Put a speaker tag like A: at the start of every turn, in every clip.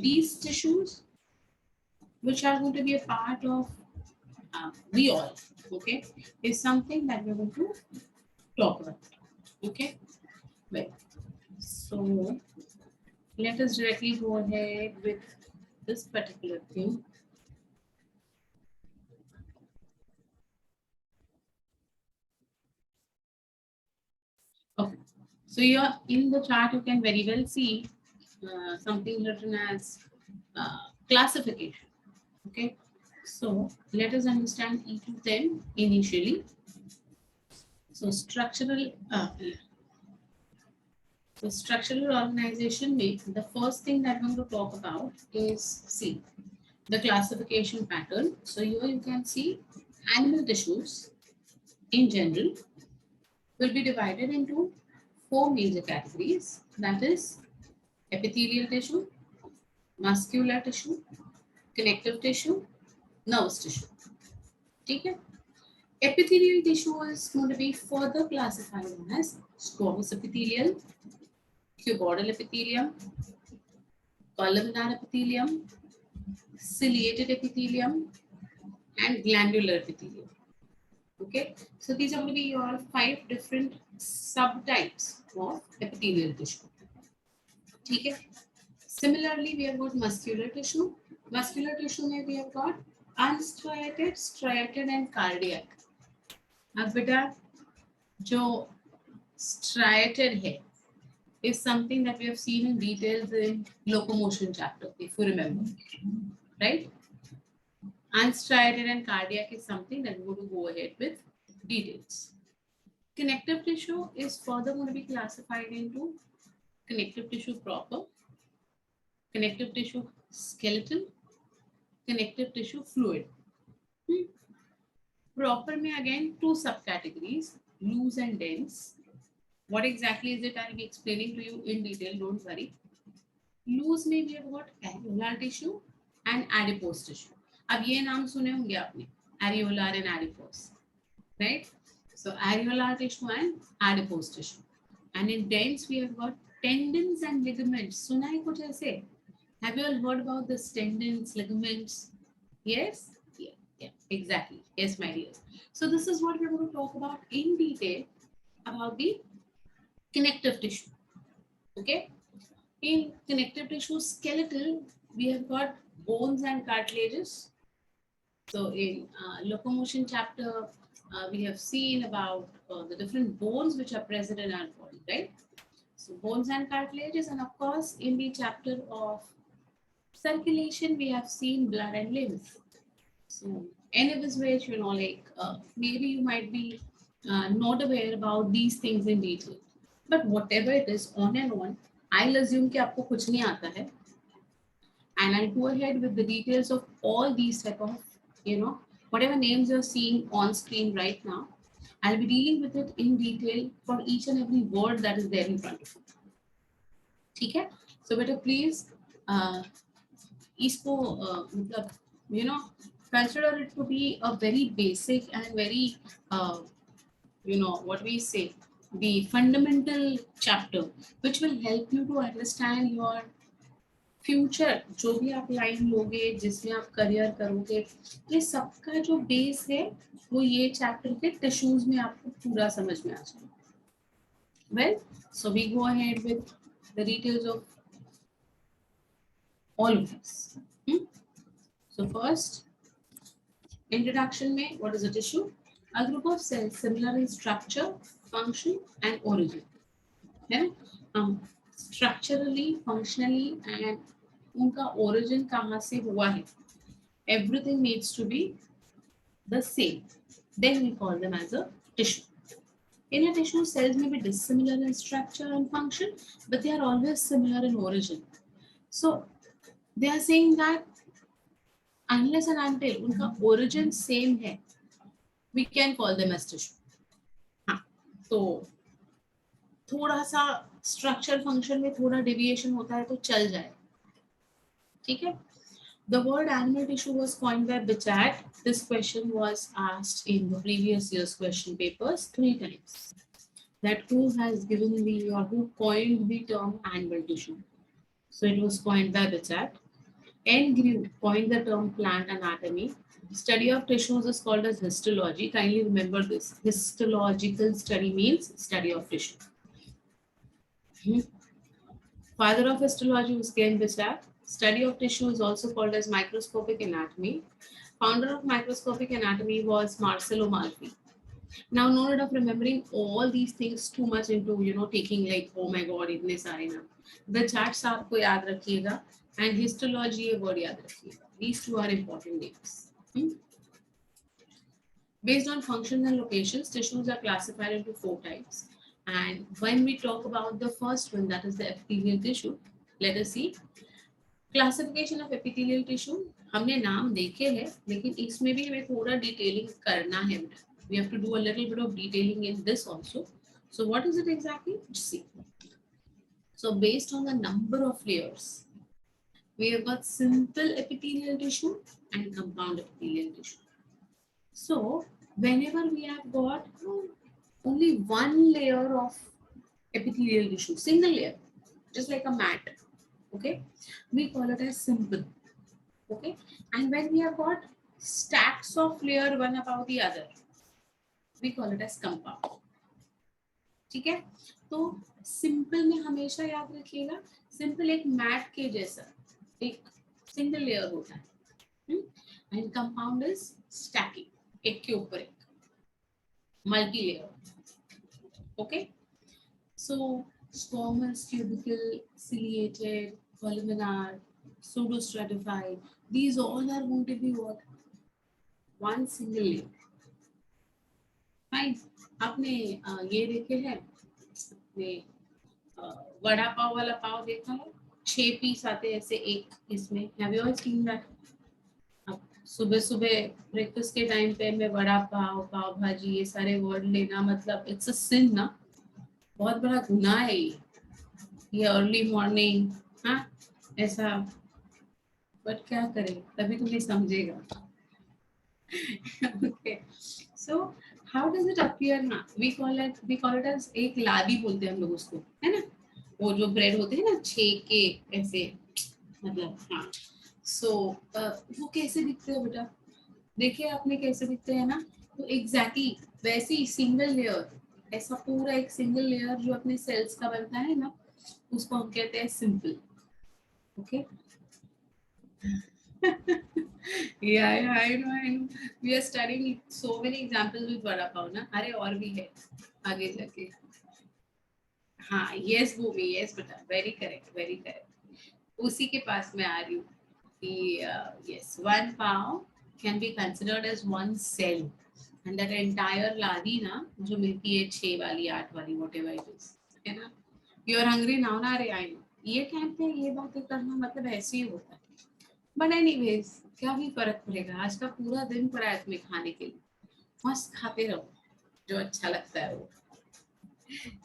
A: these tissues, which are going to be a part of the all, okay, is something that we're going to talk about. Okay, well, so let us directly go ahead with this particular thing. Okay, so you're in the chart, you can very well see something written as classification. Okay, so let us understand each of them initially. So structural organization, the first thing that I'm going to talk about is, see, the classification pattern. So here you can see animal tissues in general will be divided into 4 major categories. That is epithelial tissue, muscular tissue, connective tissue, nervous tissue. Okay? Epithelial tissue is going to be further classified as squamous epithelial, cuboidal epithelium, columnar epithelium, ciliated epithelium, and glandular epithelium. Okay, so these are going to be your 5 different subtypes of epithelial tissue. Okay. Similarly, we have got muscular tissue. Muscular tissue में we have got unstriated, striated, and cardiac. अब बेटा जो striated है is something that we have seen in details in locomotion chapter, if you remember, right? Unstriated and cardiac is something that we're going to go ahead with details. Connective tissue is further going to be classified into connective tissue proper, connective tissue skeletal, connective tissue fluid. Proper may again 2 subcategories, loose and dense. What exactly is it? I'll be explaining to you in detail, don't worry. Loose में we have got areolar tissue and adipose tissue. अब ये नाम सुने होंगे आपने, areolar and adipose, right? So areolar tissue and adipose tissue. And in dense we have got tendons and ligaments. सुना है कुछ ऐसे? Have you all heard about this tendons, ligaments? Yes? Yeah, exactly. Yes, my dears. So this is what we're going to talk about in detail about the connective tissue. Okay? In connective tissue skeletal, we have got bones and cartilages. So in locomotion chapter, we have seen about the different bones which are present in our body, right? So bones and cartilages, and of course in the chapter of circulation, we have seen blood and lymph. So any of this which, you know, like maybe you might be not aware about these things in detail, but whatever it is, on and on, I'll assume कि आपको कुछ नहीं आता है, and I'll go ahead with the details of all these type of, you know, whatever names you're seeing on screen right now. I'll be dealing with it in detail for each and every word that is there in front of you. ठीक है? So better please इसको मतलब, you know, consider it to be a very basic and very you know what we say, the fundamental chapter which will help you to understand your future. जो भी आप line लोगे, जिसमें आप career करोगे, ये सबका जो बेस है वो ये चैप्टर के टिश्यूज में आपको पूरा समझ में आ जाएगा. Well, so we go ahead with the details of all of this. So first, introduction में, what is a tissue? A group of cells similar in structure, function and origin. है ना? Structurally, functionally and उनका origin कहाँ से हुआ है. Everything needs to be the same. Then we call them as a tissue. In a tissue, cells may be dissimilar in structure and function, but they are always similar in origin. So they are saying that unless and until उनका origin same है, we can call them as tissue. हाँ, तो थोड़ा सा structure function में थोड़ा deviation होता है तो चल जाए. ठीक है? The word animal tissue was coined by Bichat. This question was asked in the previous year's question papers 3 times. That who has given the or who coined the term animal tissue. So it was coined by Bichat. N. Grew coined the term plant anatomy. Study of tissues is called as histology. Kindly remember this. Histological study means study of tissue. Hmm. Father of histology was Ken Bissett. Study of tissue is also called as microscopic anatomy. Founder of microscopic anatomy was Marcello Malfi. Now, no need of remembering all these things too much into taking like oh my god इतने सारे नाम. The charts आपको याद रखिएगा and histology ये word याद रखिएगा. These two are important names. Hmm? Based on functions and locations, tissues are classified into 4 types. And when we talk about the first one, that is the epithelial tissue, let us see. Classification of epithelial tissue, हमने नाम देखे हैं, लेकिन इसमें भी हमें थोड़ा detailing करना है. We have to do a little bit of detailing in this also. So what is it exactly? See. So based on the number of layers, we have got simple epithelial tissue and compound epithelial tissue. So whenever we have got only one layer of epithelial tissue, single layer, just like a mat, okay, we call it as simple, okay. And when we have got stacks of layer one above the other, we call it as compound. ठीक है. तो simple में हमेशा याद रखिएगा, simple एक mat के जैसा एक सिंगल लेयर होता है एंड कंपाउंड इज स्टैकिंग, एक के ऊपर एक multi layer. Okay. So squamous, tubercle, ciliated, columnar, pseudostratified, these all are going to be what? One single layer. Fine. आपने ये देखे हैं, आपने वड़ा पाव वाला पाव देखा है, 6 पीस आते हैं ऐसे एक इसमें. Have you all seen that? अब सुबह सुबह ब्रेकफास्ट के टाइम पे मैं वड़ा पाव, पाव भाजी, ये सारे वर्ड लेना मतलब इट्स अ सिन ना, बहुत बड़ा गुनाह है ये अर्ली मॉर्निंग. हाँ ऐसा, बट क्या करें, तभी तुम्हें समझेगा. Okay. So how does it appear ना? We call it as एक लादी बोलते हैं हम लोग उसको, है ना, वो जो ब्रेड होते हैं ना 6 के ऐसे, मतलब हाँ. So वो कैसे दिखते हैं बेटा? देखिए आपने कैसे दिखते हैं ना. तो एग्जैक्टली वैसे ही सिंगल लेयर, ऐसा पूरा एक सिंगल लेयर जो अपने सेल्स का बनता है ना, उसको हम कहते हैं simple. Okay. Yeah, I know. We are studying so many examples with vada pav ना. अरे और भी है आगे जाके. हाँ, yes भूमि, yes बेटा, very correct. उसी के पास मैं आ रही हूँ कि yes, one pav can be considered as one cell, and that entire लादी ना जो मिलती है 6 वाली 8 वाली whatever it is, है ना. You are hungry now ना? अरे I know. ये टाइम पे ये बातें करना मतलब ऐसे ही होता है. बट एनीवेज क्या भी फर्क पड़ेगा, आज का पूरा दिन पड़ा है तुम्हें खाने के लिए, मस्त खाते रहो जो अच्छा लगता है वो.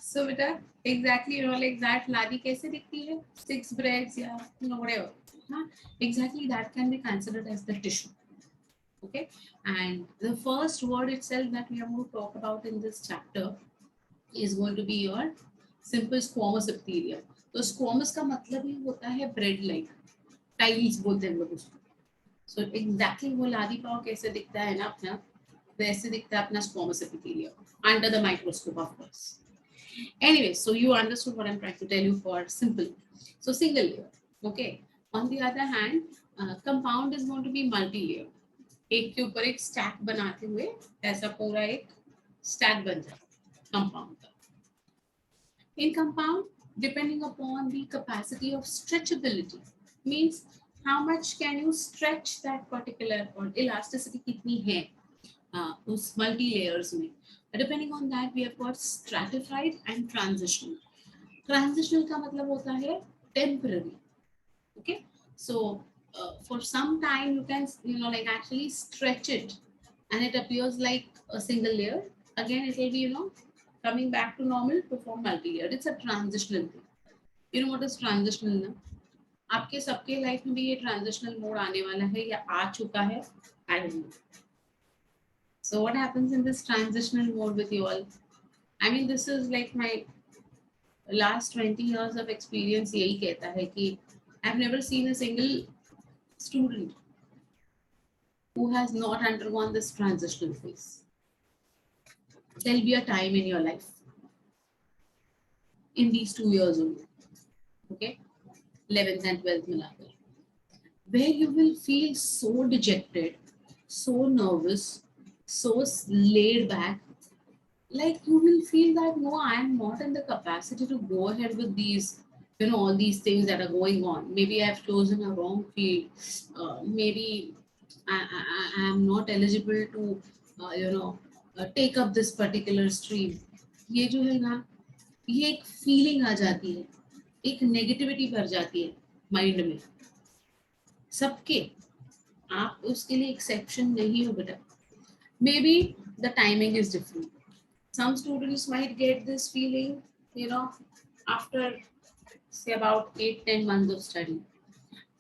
A: सो बेटा एग्जैक्टली लाइक दैट लादी कैसे दिखती है, 6 ब्रेड्स या व्हाटएवर. हाँ exactly that can be considered as the tissue. Okay. And the first word itself that we are going to talk about in this chapter is going to be your simple squamous epithelium. तो squamous का मतलब ही होता है bread like, tiles बोलते हैं लोग उसको. So exactly वो लादी पाव कैसे दिखता है ना अपना, वैसे दिखता है अपना squamous epithelium under the microscope of course. Anyway, so you understood what I am trying to tell you for simple. So single layer. Okay. On the other hand compound is going to be multi layer. एक के ऊपर एक stack बनाते हुए ऐसा पूरा एक stack बन जाए कंपाउंड का. इन compound depending upon the capacity of stretchability, means how much can you stretch that particular, or elasticity कितनी है उस multi layers में. Depending on that we have got stratified and transitional. Transitional का मतलब होता है temporary. Okay. So for some time you can like actually stretch it and it appears like a single layer. Again it will be coming back to normal to form multi-layer. It's a transitional thing. You know what is transitional ना? आपके सबके life में भी ये transitional mode आने वाला है या आ चुका है, I don't know. So what happens in this transitional mode with you all? I mean this is like my last 20 years of experience यही कहता है कि I've never seen a single student who has not undergone this transitional phase. There'll be a time in your life in these 2 years only, okay, 11th and 12th milakar, where you will feel so dejected, so nervous, so laid back, like you will feel that no, I am not in the capacity to go ahead with these, all these things that are going on. Maybe I have chosen a wrong field. Maybe I am not eligible to, take up this particular stream. ये जो है ना, ये एक feeling आ जाती है, एक negativity भर जाती है माइंड में सबके. आप उसके लिए एक्सेप्शन नहीं हो बेटा. May be the timing is different. Some students might get this feeling, after say about 8-10 months of study.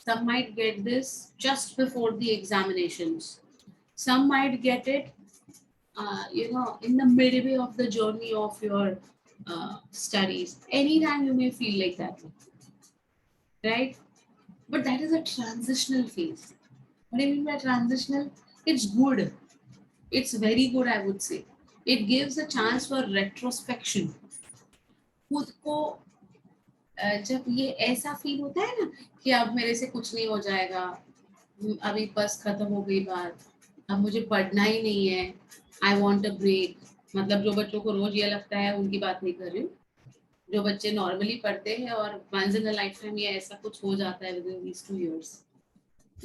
A: Some might get this just before the examinations. Some might get it, in the midway of the journey of your studies. Anytime you may feel like that, right? But that is a transitional phase. What do you mean by transitional? It's good. It's very good, I would say. It gives a chance for retrospection. खुद को जब ये ऐसा feel होता है ना कि अब मेरे से कुछ नहीं हो जाएगा, अभी बस खत्म हो गई बात, अब मुझे पढ़ना ही नहीं है, आई वांट अ ब्रेक. मतलब जो बच्चों को रोज ये लगता है उनकी बात नहीं कर रही हूँ. जो बच्चे नॉर्मली पढ़ते हैं और once in a lifetime ये ऐसा कुछ हो जाता है विद इन दीस 2 years,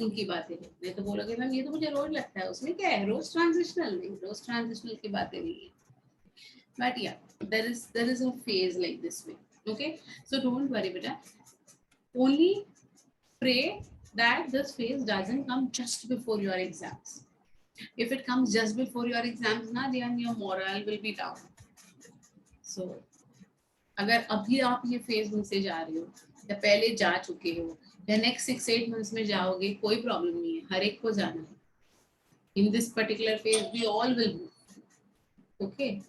A: उनकी बातें नहीं. तो बोलोगे मैम ये तो मुझे रोज लगता है, उसमें क्या है, रोज ट्रांजिशनल नहीं, रोज ट्रांजिशनल की बातें नहीं है. But yeah, there is a phase like this way. Okay, so don't worry beta. Only pray that this phase doesn't come just before your exams. If it comes just before your exams na, then your morale will be down. So अगर अभी आप ये phase में से जा रहे हो या पहले जा चुके हो या नेक्स्ट 6-8 months में जाओगे, कोई प्रॉब्लम नहीं है, हर एक को जाना है. In this particular phase we all will move. Okay.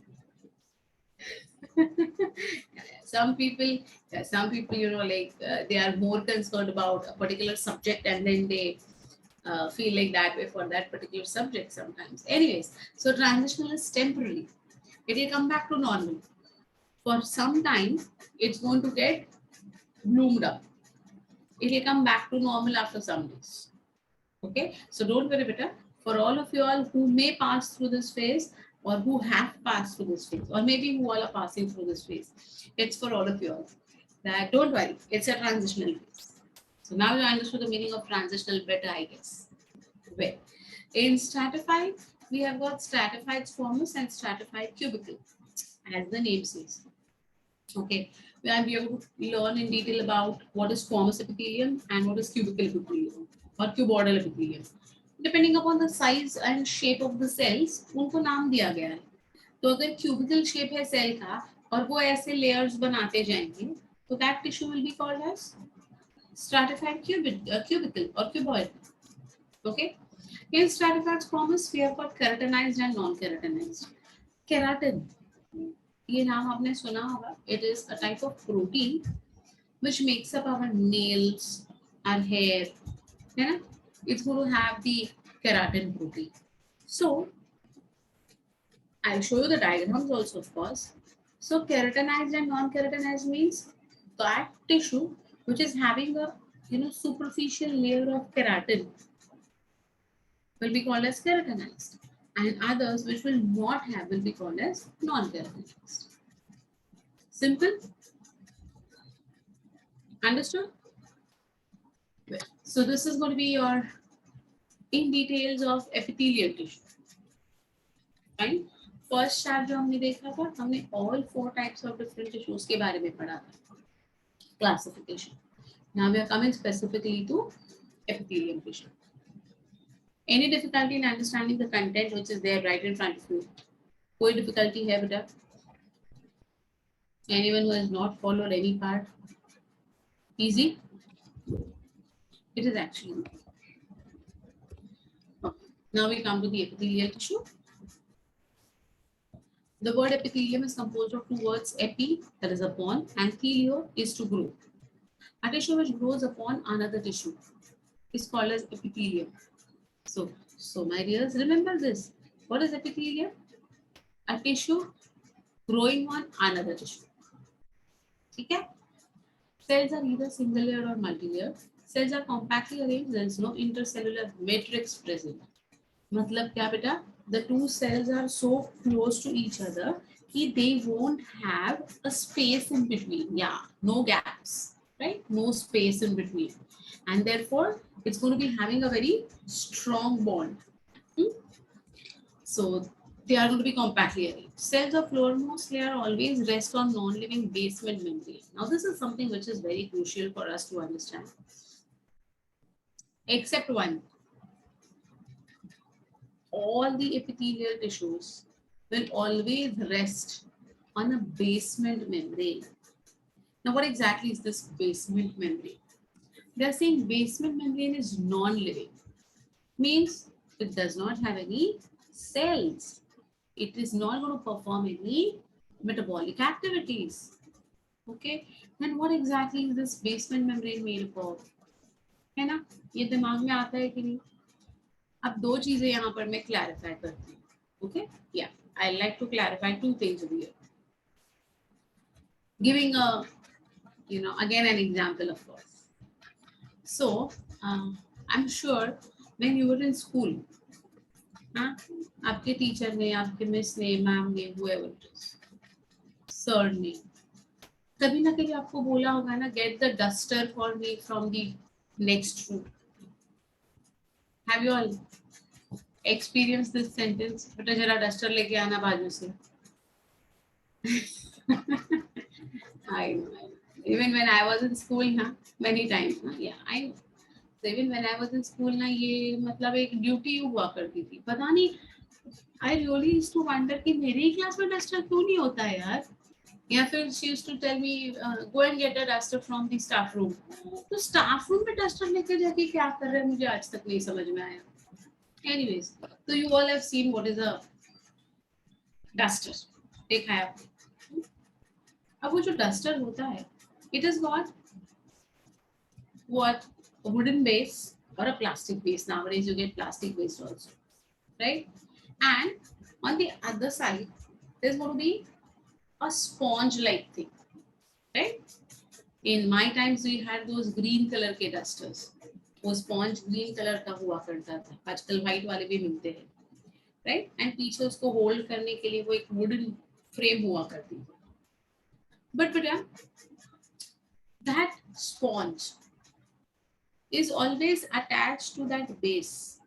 A: some people they are more concerned about a particular subject and then they feel like that way for that particular subject sometimes. Anyways, so transitional is temporary. It will come back to normal. For some time it's going to get bloomed up. It will come back to normal after some days. Okay, so don't worry beta. For all of you all who may pass through this phase or who have passed through this phase, or maybe who all are passing through this phase, it's for all of you all that don't worry, it's a transitional phase. So now you understood the meaning of transitional better, I guess. Well, in stratified, we have got stratified squamous and stratified cubicle, as the name says. Okay, we are going to learn in detail about what is squamous epithelium and what is cubical epithelium or cuboidal epithelium. Depending upon the size and shape of the cells, उनको नाम दिया गया है. तो अगर cubical shape है cell का और वो ऐसे layers बनाते जाएंगे, तो that tissue will be called as stratified cubicle or cuboid. Okay. In stratified squamous, we have got keratinized and non-keratinized. Keratin, ये नाम आपने सुना होगा. It is a type of protein which makes up our nails, our hair, है ना? It's going to have the keratin protein. So I'll show you the diagrams also, of course. So keratinized and non-keratinized means that tissue which is having a superficial layer of keratin will be called as keratinized, and others which will not have will be called as non-keratinized. Simple? Understood? So this is going to be your in details of epithelial tissue. Fine. First chapter हमने देखा था, हमने all 4 types of different tissues के बारे में पढ़ा था. Classification. Now we are coming specifically to epithelial tissue. Any difficulty in understanding the content which is there right in front of you? कोई difficulty है बेटा? Anyone who has not followed any part? Easy? It is actually. Okay. Now we come to the epithelial tissue. The word epithelium is composed of 2 words, epi, that is upon, and thelio is to grow. A tissue which grows upon another tissue. is called as epithelium. So my dears, remember this. What is epithelium? A tissue growing on another tissue. Okay? Cells are either single layer or multi-layer. Cells are compactly arranged. There is no intercellular matrix present. मतलब क्या बेटा? The two cells are so close to each other that they won't have a space in between. Yeah, no gaps, right? No space in between, and therefore it's going to be having a very strong bond. So they are going to be compactly arranged. Cells of lowermost layer always rest on non-living basement membrane. Now this is something which is very crucial for us to understand. Except one. All the epithelial tissues will always rest on a basement membrane. Now, what exactly is this basement membrane? They are saying basement membrane is non-living, means it does not have any cells. It is not going to perform any metabolic activities. Okay, then what exactly is this basement membrane made up of? है ना, ये दिमाग में आता है कि नहीं? अब दो चीजें यहाँ पर मैं क्लैरिफाई करती हूँ. Okay, yeah, I like to clarify two things over here. Giving a, again an example, of course. So, I'm sure when you were in school, आपके टीचर ने, आपके मिस ने, मैम ने, whoever it is, सर ने कभी ना कभी आपको बोला होगा ना, get the duster for me from the next room. Have you all experienced this sentence? बेटा जरा डस्टर लेके आना बाजू से. I know. Even when I was in school, many times, yeah, I know. So even when I was in school, ये मतलब एक duty हुआ करती थी. पता नहीं, I really used to wonder कि मेरे ही क्लास में डस्टर क्यों नहीं होता है यार. या फिर she used to tell me go and get a duster from the staff room. तो staff room में डस्टर लेके जाके क्या कर रहे हैं मुझे आज तक नहीं समझ में आया. Anyways, so you all have seen what is a duster. देखा है आपने. अब वो जो डस्टर होता है, it has got what, a wooden base or a plastic base. Nowadays you get plastic based also, right? And on the other side there's going to be a sponge like thing, right? In my times we had those green color के dusters. वो sponge green color का हुआ करता था. आजकल white वाले भी मिलते हैं, right? And पीछे उसको hold करने के लिए वो एक wooden frame हुआ करती थी. But बेटा, that sponge is always attached to that base,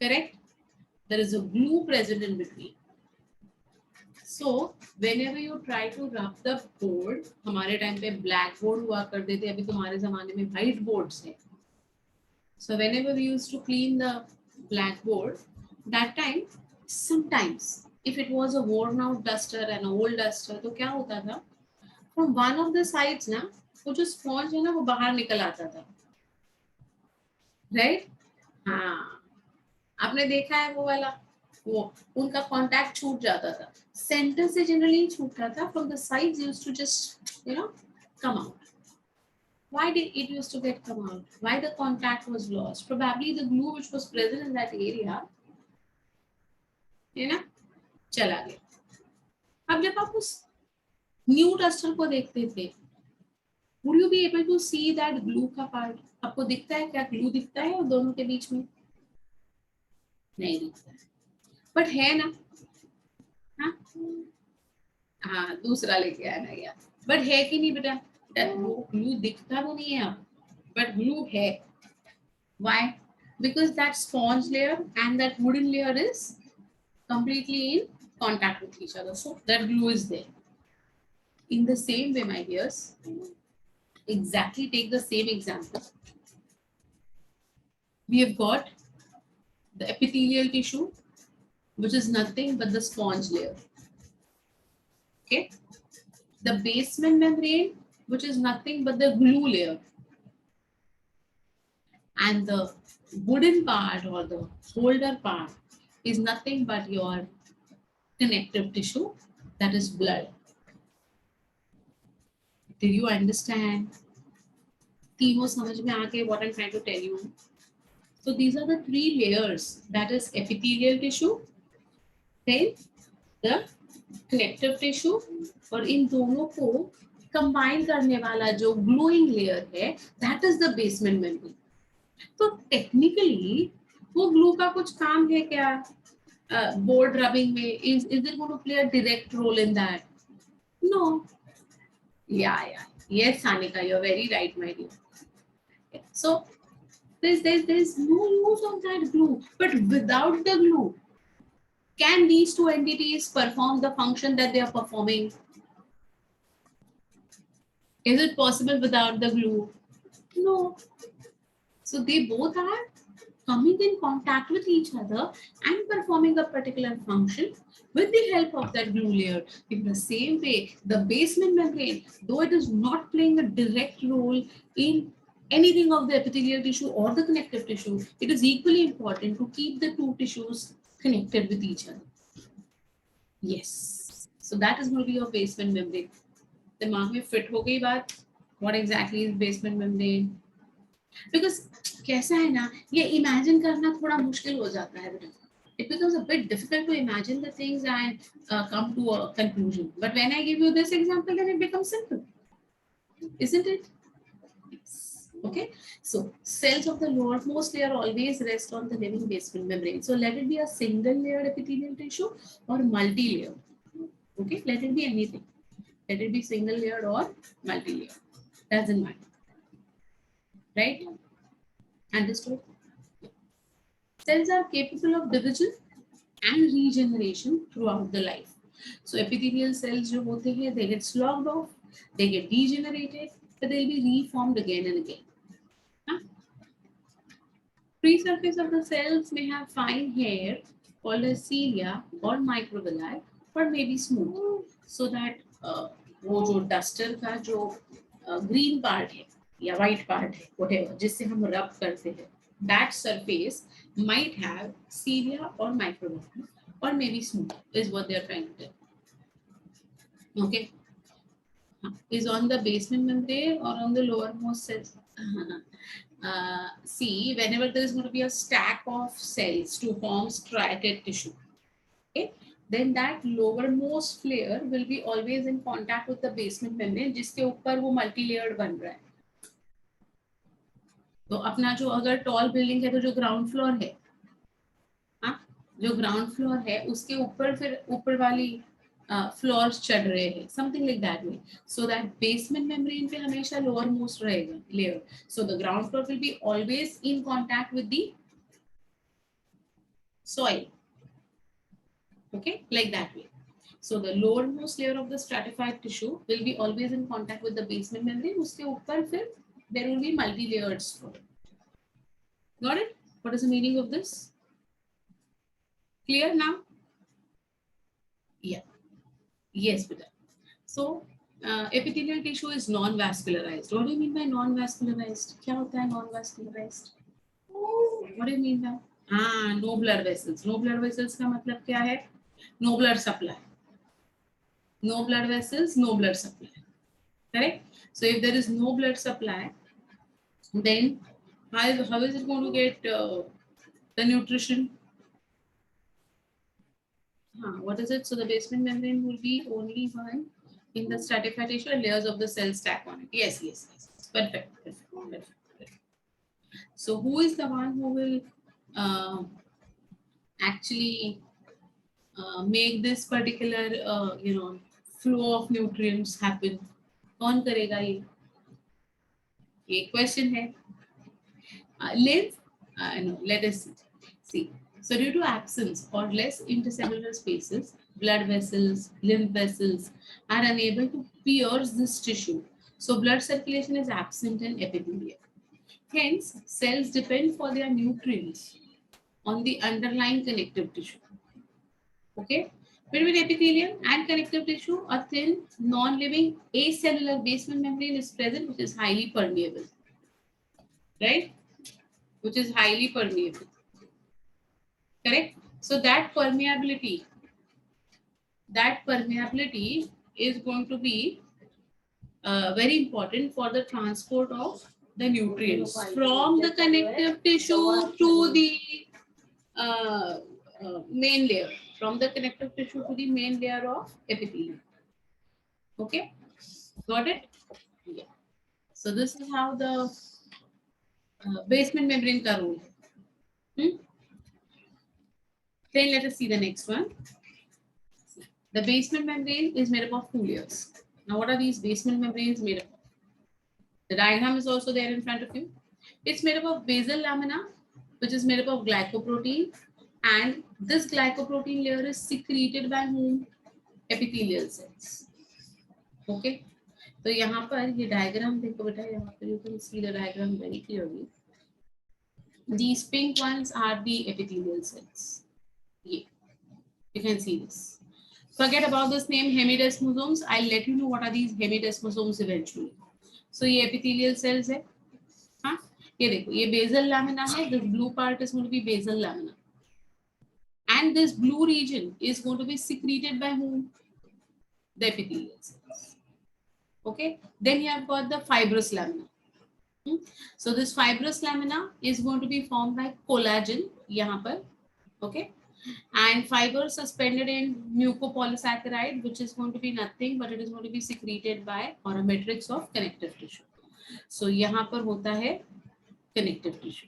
A: correct? There is a glue present in between. So whenever you try to rub the board, हमारे टाइम पे black board हुआ करते थे, अभी तुम्हारे ज़माने में white boards हैं. So whenever we used to clean the blackboard, that time sometimes if it was a worn out duster and an old duster, तो क्या होता था? From one of the sides ना, वो जो sponge है ना, वो बाहर निकल आता था, right? हाँ, आपने देखा है वो वाला, वो उनका contact छूट जाता था. Center से generally छूटता था, from the sides used to just, come out. Why did it used to get come out? Why the contact was lost? Probably the glue which was present in that area, चला गया. अब जब आप उस new duster को देखते थे, would you be able to see that glue का part? आपको दिखता है क्या? glue दिखता है और दोनों के बीच में? नहीं दिखता है. But है ना? हाँ, दूसरा लेके आना यार. But है कि नहीं बेटा? वो glue दिखता तो नहीं है अब, but glue है. Why? Because that sponge layer and that wooden layer is completely in contact with each other, so that glue is there. In the same way, my dears, exactly take the same example. We have got the epithelial tissue, which is nothing but the sponge layer. Okay, the basement membrane, which is nothing but the glue layer, and the wooden part or the holder part is nothing but your connective tissue, that is blood. Did you understand? तीनों समझ में आके what I'm trying to tell you. So these are the three layers, that is epithelial tissue, then the connective tissue, और इन दोनों को combine करने वाला जो ग्लूइंग लेयर है that is the basement membrane. तो टेक्निकली वो ग्लू का कुछ काम है क्या बोर्ड रबिंग में? Is it going to play a direct role in that? No. या yes Sanika, you are very right my dear. So there's no use of that glue, but without the glue can these two entities perform the function that they are performing? Is it possible without the glue? No. So they both are coming in contact with each other and performing a particular function with the help of that glue layer. In the same way, the basement membrane, though it is not playing a direct role in anything of the epithelial tissue or the connective tissue, it is equally important to keep the two tissues connected with each other. Yes. So that is going to be your basement membrane. दिमाग में fit हो गई बात. What exactly is basement membrane? Because कैसा है ना, ये imagine करना थोड़ा मुश्किल हो जाता है बेटा. It becomes a bit difficult to imagine the things and come to a conclusion. But when I give you this example, then it becomes simple, isn't it? Yes. Okay. So cells of the lowermost layer always rest on the living basement membrane. So let it be a single layer epithelial tissue or multi-layer. Okay. Let it be anything. Let it be single layered or multi-layer. Doesn't matter. Right? Understood? Cells are capable of division and regeneration throughout the life. So epithelial cells जो होते हैं, they get sloughed off, they get degenerated, but they'll be reformed again and again. Huh? Free surface of the cells may have fine hair called as cilia or microvilli, or may be smooth, so that वो जो duster का जो green part है या white part है, whatever, जिससे हम रब करते हैं, that surface might have cilia or microvilli or maybe smooth, is what they are trying to tell. Okay. Is on the basement membrane or on the lowermost cells? See, whenever there is going to be a stack of cells to form striated tissue, okay, then that lowermost layer will be always in contact with the basement membrane, जिसके ऊपर वो multi-layered बन रहा है. तो अपना जो अगर टॉल बिल्डिंग है तो जो ग्राउंड फ्लोर है, हाँ, जो ग्राउंड फ्लोर है उसके ऊपर फिर ऊपर वाली फ्लोर्स चढ़ रहे हैं, something like that way, so that basement membrane पे हमेशा लोअर मोस्ट रहेगा layer. So the ground floor will be always in contact with the soil. Okay, like that way. So the lowermost layer of the stratified tissue will be always in contact with the basement membrane. उसके ऊपर फिर there will be multi-layered structure. Got it? What is the meaning of this? Clear now? Yeah. Yes, beta. So epithelial tissue is non-vascularized. What do you mean by non-vascularized? क्या होता है non-vascularized? What do you mean by? No blood vessels. No blood vessels का मतलब क्या है? No blood supply. No blood vessels, no blood supply. Correct? So if there is no blood supply, then how is it going to get the nutrition? What is it? So the basement membrane will be only one in the stratified tissue and layers of the cells stack on it. Yes. Perfect. So who is the one who will actually make this particular flow of nutrients happen? कौन करेगा ये question है. Lymph, no, let us see. So due to absence or less intercellular spaces, blood vessels, lymph vessels are unable to pierce this tissue. So blood circulation is absent in epithelium. Hence, cells depend for their nutrients on the underlying connective tissue. Okay? Between epithelium and connective tissue, a thin, non-living acellular basement membrane is present, which is highly permeable. Right? Which is highly permeable. Correct? So that permeability is going to be very important for the transport of the nutrients from the connective tissue to the main layer, from the connective tissue to the main layer of epithelium. Okay, got it? Yeah. So this is how the basement membrane ka role hai. Then let us see the next one. The basement membrane is made up of two layers. Now, what are these basement membranes made up of? The diagram is also there in front of you. It's made up of basal lamina, which is made up of glycoprotein, and this glycoprotein layer is secreted by whom? Epithelial cells. Okay. तो यहाँ पर ये diagram देखो बेटा, यहाँ पर you can see the diagram very clearly. These pink ones are the epithelial cells. Yeah, you can see this. Forget about this name hemidesmosomes. I'll let you know what are these hemidesmosomes eventually. So ये epithelial cells है. हाँ, ये देखो, ये basal lamina है. This blue part is going to be basal lamina, and this blue region is going to be secreted by whom? The epithelial cells. Okay. Then you have got the fibrous lamina. So this fibrous lamina is going to be formed by collagen यहाँ पर. Okay. And fiber suspended in Muco Polysaccharide, which is going to be nothing but it is going to be secreted by or a matrix of connective tissue. So यहाँ पर होता है connective tissue,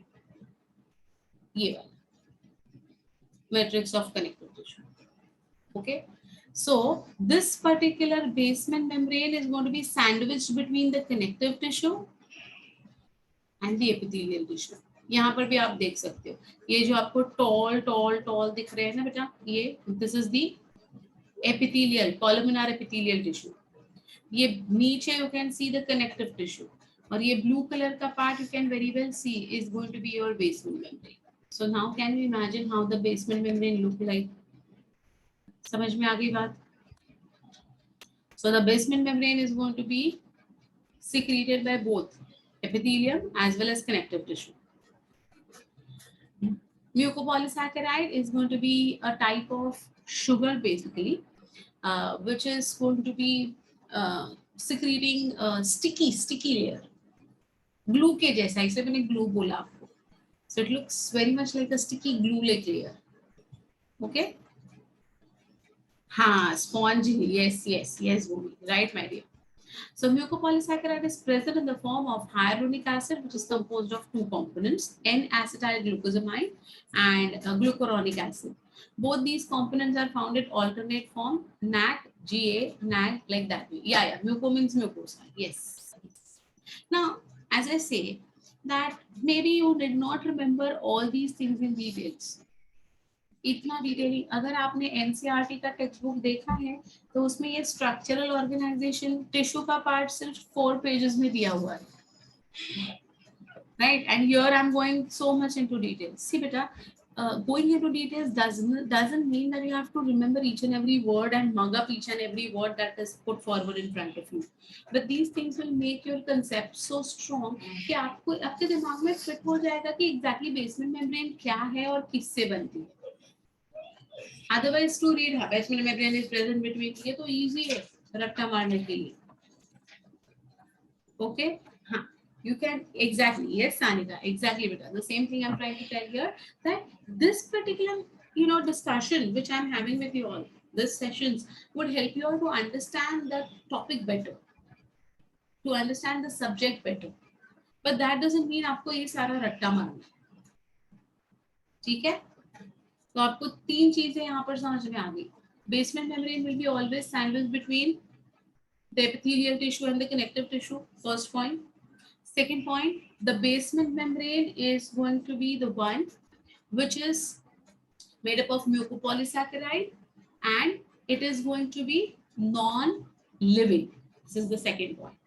A: ये वाला matrix of connective tissue. Okay, so this particular basement membrane is going to be sandwiched between the connective tissue and the epithelial tissue. यहाँ पर भी आप देख सकते हो, ये जो आपको टॉल दिख रहे हैं ना बेटा, ये this is the epithelial columnar epithelial tissue. ये नीचे you can see the connective tissue, और ये blue color का part you can very well see is going to be your basement membrane. So now can you imagine how the basement membrane look like? समझ में आ गई बात? So the basement membrane is going to be secreted by both epithelium as well as connective tissue. Muco Polysaccharide is going to be a type of sugar basically, which is going to be secreting sticky layer. Glue के जैसा, इसे मैंने glue बोला आपको. So it looks very much like a sticky glue-like layer. Okay? हाँ, spongy. Yes, Bhumi. Right, my dear. So mucopolysaccharide is present in the form of hyaluronic acid, which is composed of two components, N-acetyl glucosamine and glucuronic acid. Both these components are found in alternate form, NAC, GA, NAG, like that way. Yeah, muco means mucosa. Yes. Now, as I say, that maybe you did not remember all these things in details. इतना detailing अगर आपने NCERT का text book देखा है तो उसमें ये structural organization tissue का पार्ट सिर्फ 4 पेजेस में दिया हुआ है, right? And here I am going so much into details. See बेटा, going into details doesn't mean that you have to remember each and every word and mug up each and every word that is put forward in front of you, but these things will make your concept so strong कि आपको आपके दिमाग में fit हो जाएगा कि exactly basement membrane क्या है और किससे बनती है. Otherwise to read basement membrane is present between, ये तो easy है रट्टा मारने के लिए. Okay, हाँ, you can exactly, yes Sanika, exactly beta. The same thing I'm trying to tell here, that this particular discussion which I'm having with you all, this sessions would help you all to understand the topic better, to understand the subject better. But that doesn't mean आपको ये सारा रट्टा मारना, ठीक है? तो आपको 3 चीजें यहाँ पर समझ में आ गई. Basement membrane will be always sandwiched between the epithelial tissue and the connective tissue. First point. Second point, the basement membrane is going to be the one which is made up of mucopolysaccharide and it is going to be non-living. This is the second point.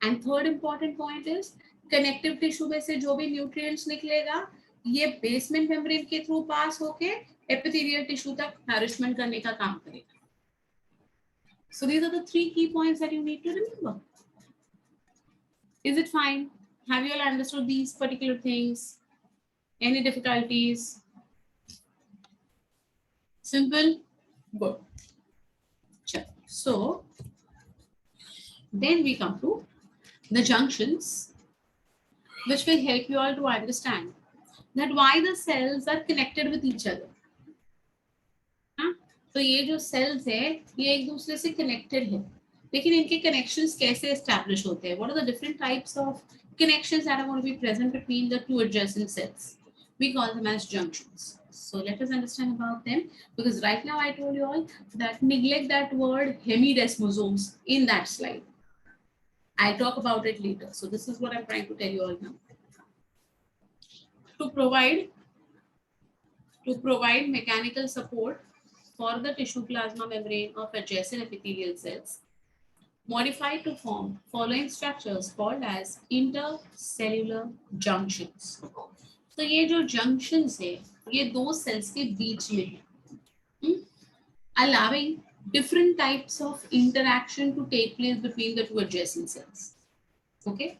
A: And third important point is connective tissue में से जो भी nutrients निकलेगा ये basement membrane के through pass होके epithelial tissue तक nourishment करने का काम करेगा. So these are the 3 key points that you need to remember. Is it fine? Have you all understood these particular things? Any difficulties? Simple? Good. So then we come to the junctions. which will help you all to understand that why the cells are connected with each other. हाँ? तो ये जो cells है ये एक दूसरे से connected है, लेकिन इनके connections कैसे establish होते हैं? What are the different types of connections that are going to be present between the two adjacent cells? We call them as junctions. So let us understand about them, because right now I told you all that neglect that word hemidesmosomes in that slide. I'll talk about it later. So this is what I'm trying to tell you all now. To provide mechanical support for the tissue plasma membrane of adjacent epithelial cells, modified to form following structures called as intercellular junctions. तो ये जो junctions है ये दो cells के बीच में है, allowing different types of interaction to take place between the two adjacent cells. Okay,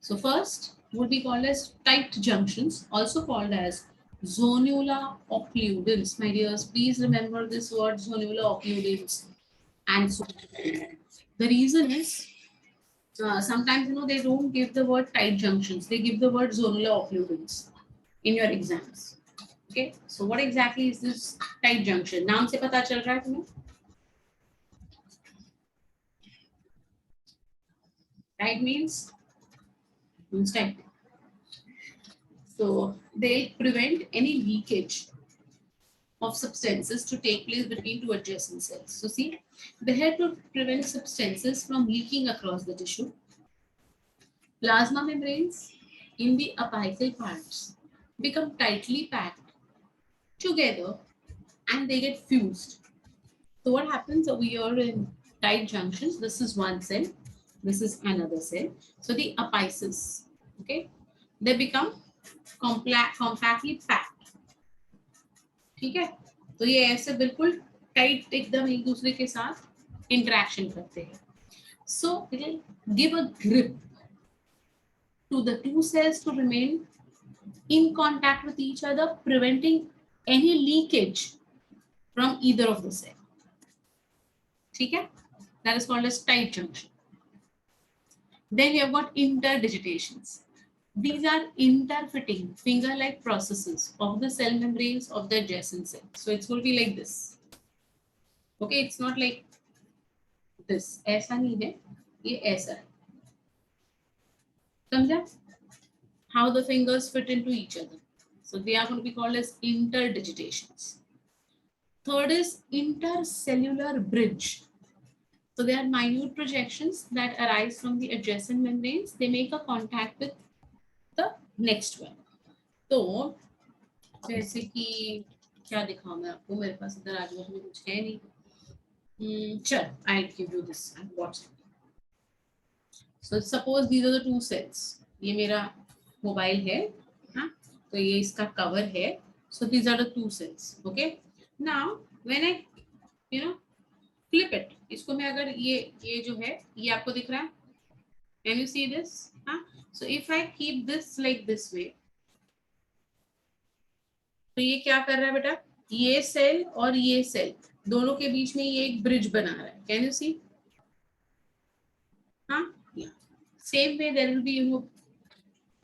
A: so first would be called as tight junctions, also called as zonula occludens. My dears, please remember this word zonula occludens. And so the reason is sometimes they don't give the word tight junctions, they give the word zonula occludens in your exams. Okay, so what exactly is this tight junction? नाम से पता चल रहा है तुम्हें? Tight means tight. So they prevent any leakage of substances to take place between two adjacent cells. So see, they help to prevent substances from leaking across the tissue. Plasma membranes in the apical parts become tightly packed together and they get fused. So what happens over here in tight junctions? This is one cell, this is another cell. So the apices, okay, they become compactly packed. ठीक है, तो ये ऐसे बिल्कुल tight एकदम एक दूसरे के साथ इंटरेक्शन करते हैं. So it will give a grip to the two cells to remain in contact with each other, preventing any leakage from either of the cell. ठीक है, that is called as tight junction. Then we have got interdigitations. These are interfitting finger-like processes of the cell membranes of the adjacent cell. So it's going to be like this. Okay, it's not like this. ऐसा नहीं है, ये ऐसा है. समझा? How the fingers fit into each other. So they are going to be called as interdigitations. Third is intercellular bridge. So they are minute projections that arise from the adjacent membranes. They make a contact with the next one. तो जैसे कि क्या दिखाऊं मैं आपको, मेरे पास इधर आज में कुछ है नहीं. चल, I give you this on WhatsApp. So suppose these are the two cells. ये मेरा मोबाइल है, हाँ, तो ये इसका कवर है. So these are the two cells. Okay. Now when I flip it, इसको मैं अगर ये जो है ये आपको दिख रहा है, can you see this? हाँ, so if I keep this like this way, तो ये क्या कर रहा है बेटा, ये सेल और ये सेल दोनों के बीच में ये एक ब्रिज बना रहा है. Can you see? हाँ, yeah. Same way there will be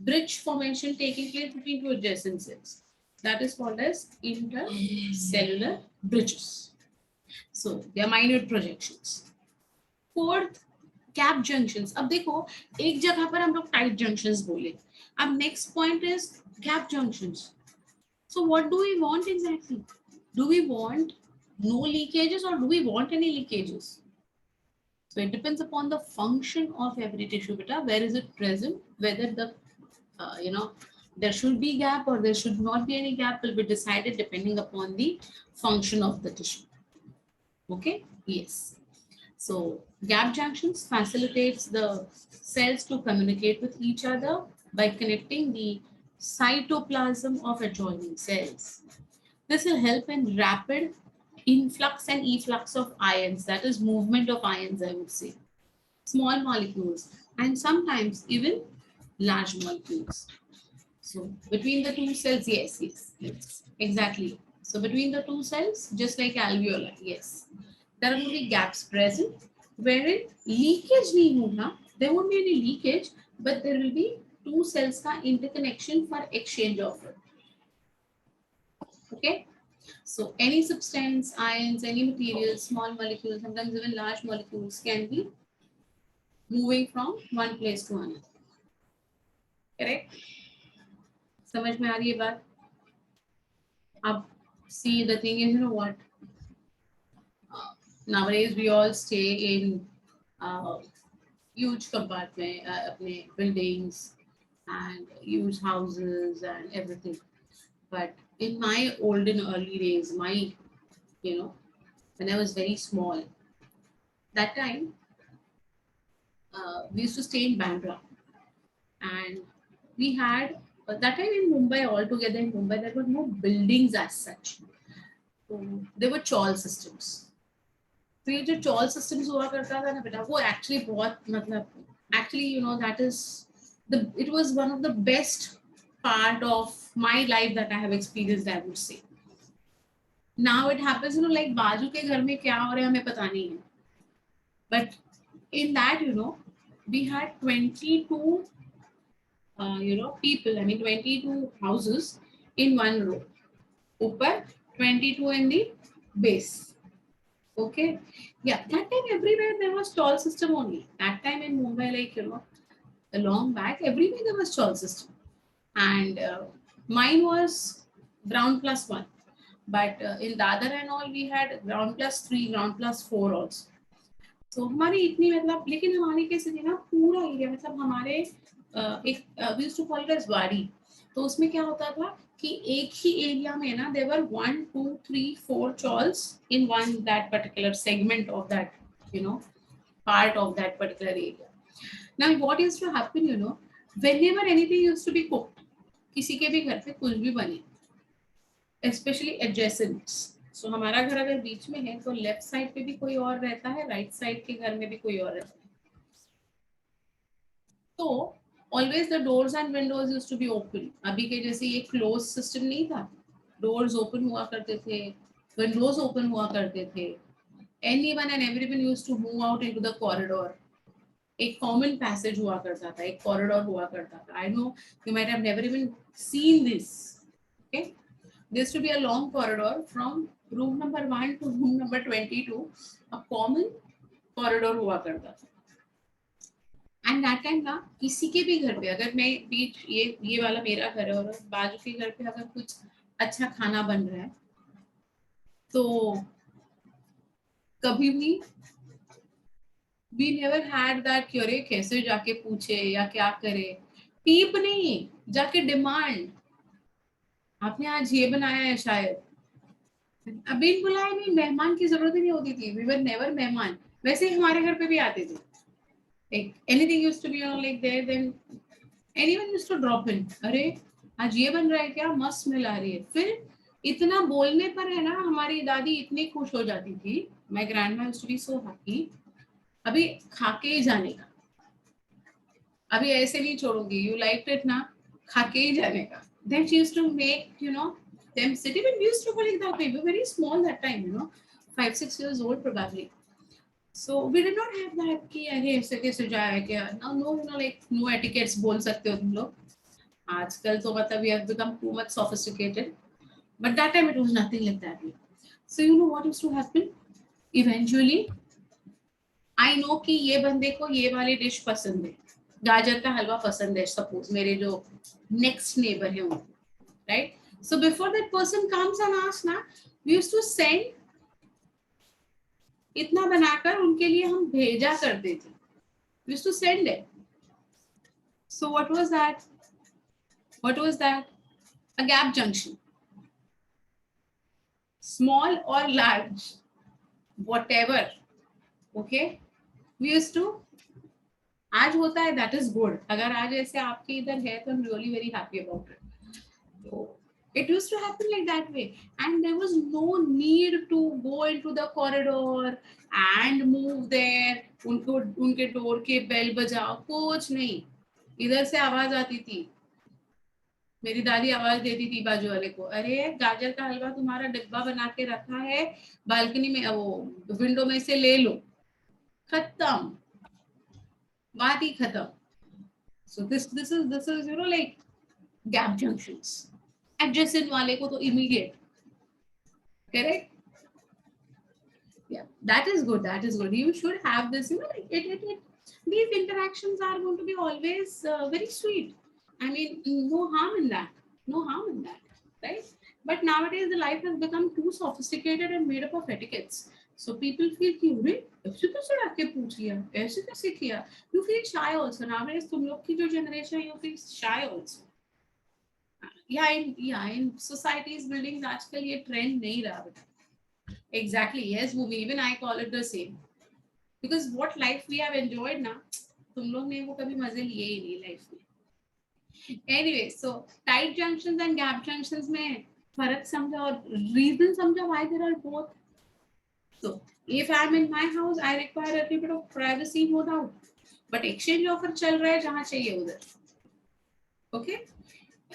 A: bridge formation taking place between two adjacent cells. That is called as intercellular bridges. So they are minute projections. Fourth, gap junctions. अब देखो एक जगह पर हम लोग tight junctions बोले, अब next point is gap junctions. So what do we want exactly? Do we want no leakages or do we want any leakages? So it depends upon the function of every tissue beta. Where is it present? Whether the there should be gap or there should not be any gap will be decided depending upon the function of the tissue. Okay, yes. So gap junctions facilitates the cells to communicate with each other by connecting the cytoplasm of adjoining cells. This will help in rapid influx and efflux of ions, that is movement of ions, I would say, small molecules and sometimes even large molecules. So between the two cells, yes, exactly. So between the two cells, just like alveoli, yes, there will be gaps present wherein leakage nahi hoga. There won't be any leakage, but there will be two cells का interconnection for exchange of it. Okay, so any substance, ions, any materials, small molecules, sometimes even large molecules can be moving from one place to another. Correct? समझ में आ रही है बात? अब see, the thing is, you know what? Nowadays we all stay in huge compartment, अपने buildings and huge houses and everything. But in my olden early days, when I was very small, that time we used to stay in Bandra, and we had that time in Mumbai, altogether in Mumbai, there were no buildings as such. So there were chawl systems. तो ये जो chawl systems हुआ करता था ना बेटा, वो actually बहुत मतलब actually it was one of the best part of my life that I have experienced, I would say. Now it happens, like बाजू के घर में क्या हो रहा है हमें पता नहीं है. But in that, we had 22 people, 22 houses in one row. Upper 22 in the base. Okay. Yeah, that time everywhere there was chawl system only. That time in Mumbai, a long back, everywhere there was chawl system. And mine was ground plus 1. But in Dadar and all, we had ground plus 3, ground plus 4 also. So हमारी इतनी मतलब, लेकिन हमारे कैसे थी ना, पूरा area मतलब हमारे we used to call it as वाड़ी. तो उसमें क्या होता था कि एक ही एरिया में ना there were 1, 2, 3, 4 chawls in one that particular segment of that part of that particular area. Now what used to happen, whenever anything used to be cooked, किसी के भी घर पे कुछ भी बने, especially adjacent. So हमारा घर अगर बीच में है तो लेफ्ट साइड पे भी कोई और रहता है, राइट साइड के घर में भी कोई और रहता है. तो always the doors and windows used to be open. अभी के जैसे ये closed system नहीं था. Doors open हुआ करते थे, windows open हुआ करते थे. Anyone and everyone used to move out into the corridor. एक common passage हुआ करता था, एक corridor हुआ करता था. I know you might have never even seen this. Okay, there used to be a long corridor from room number 1 to room number 22. A common corridor हुआ करता था. एंड दैट टाइम ना किसी के भी घर पे, अगर मैं बीच ये वाला मेरा घर है और बाजू के घर पे अगर कुछ अच्छा खाना बन रहा है तो कभी भी वी नेवर हैड दैट कि अरे कैसे जाके पूछे या क्या करे. टीप नहीं, जाके डिमांड, आपने आज ये बनाया है शायद. अभी बुलाए नहीं, मेहमान की जरूरत ही नहीं होती थी. वी वर नेवर मेहमान. वैसे ही हमारे घर पे भी आते थे. Like anything used to be like there, then anyone used to drop in. अरे आज ये बन रहा है क्या, मस्त स्मेल आ रही है. फिर इतना बोलने पर है ना, हमारी दादी इतनी खुश हो जाती थी. My grandma used to be so happy. अभी खा के ही जाने का, अभी ऐसे नहीं छोड़ूंगी, you liked it ना, खा के ही जाने का. Then she used to make them sit. Even we used to go like that way. We were very small that time, 5, 6 years old probably. So we did not have that कि अरे ऐसे कैसे जाए क्या. No, like no etiquettes बोल सकते हो तुम लोग. आजकल तो मतलब we have become too much sophisticated, but that time it was nothing like that. So you know what used to happen? Eventually, I know कि ये बंदे को ये वाली डिश पसंद है, गाजर का हलवा पसंद है. Suppose मेरे जो next neighbor है उनको, right? So before that person comes and asks ना, we used to send इतना बनाकर उनके लिए हम भेजा करते थे. We used to send it. So what was that? A gap junction. Small or large, whatever. Okay? We used to, आज होता है, that is good. अगर आज ऐसे आपके इधर है तो I'm really very happy about it. So, it used to happen like that way, and there was no need to go into the corridor and move there. उनके डोर के bell बजाओ, कुछ नहीं. इधर से आवाज आती थी, मेरी दादी आवाज देती थी बाजू वाले को, अरे गाजर का हलवा तुम्हारा डिब्बा बना के रखा है बालकनी में, वो विंडो में से ले लो. खत्म, बात ही खत्म. So this is like gap junctions. Adjacent वाले को तो immediate, correct? Yeah, that is good. That is good. You should have this. These interactions are going to be always very sweet. I mean, no harm in that. No harm in that, right? But nowadays, the life has become too sophisticated and made up of etiquettes. So people feel कि अरे ऐसे कैसे आके पूछ लिया, ऐसे कैसे किया? You feel shy also nowadays. तुम लोग की जो generation, you feel shy also. In society's buildings आजकल ये trend नहीं रहा बेटा. Exactly. Yes, Bhumi. Even I call it the same. Because what life we have enjoyed ना, तुम लोग ने वो कभी मजे लिए ही नहीं life में. Anyway, so tight junctions and gap junctions में फर्क समझा और reason समझा why there are both. So if I am in my house, I require a little bit of privacy, no doubt. But exchange offer चल रहा है जहाँ चाहिए उधर. Okay.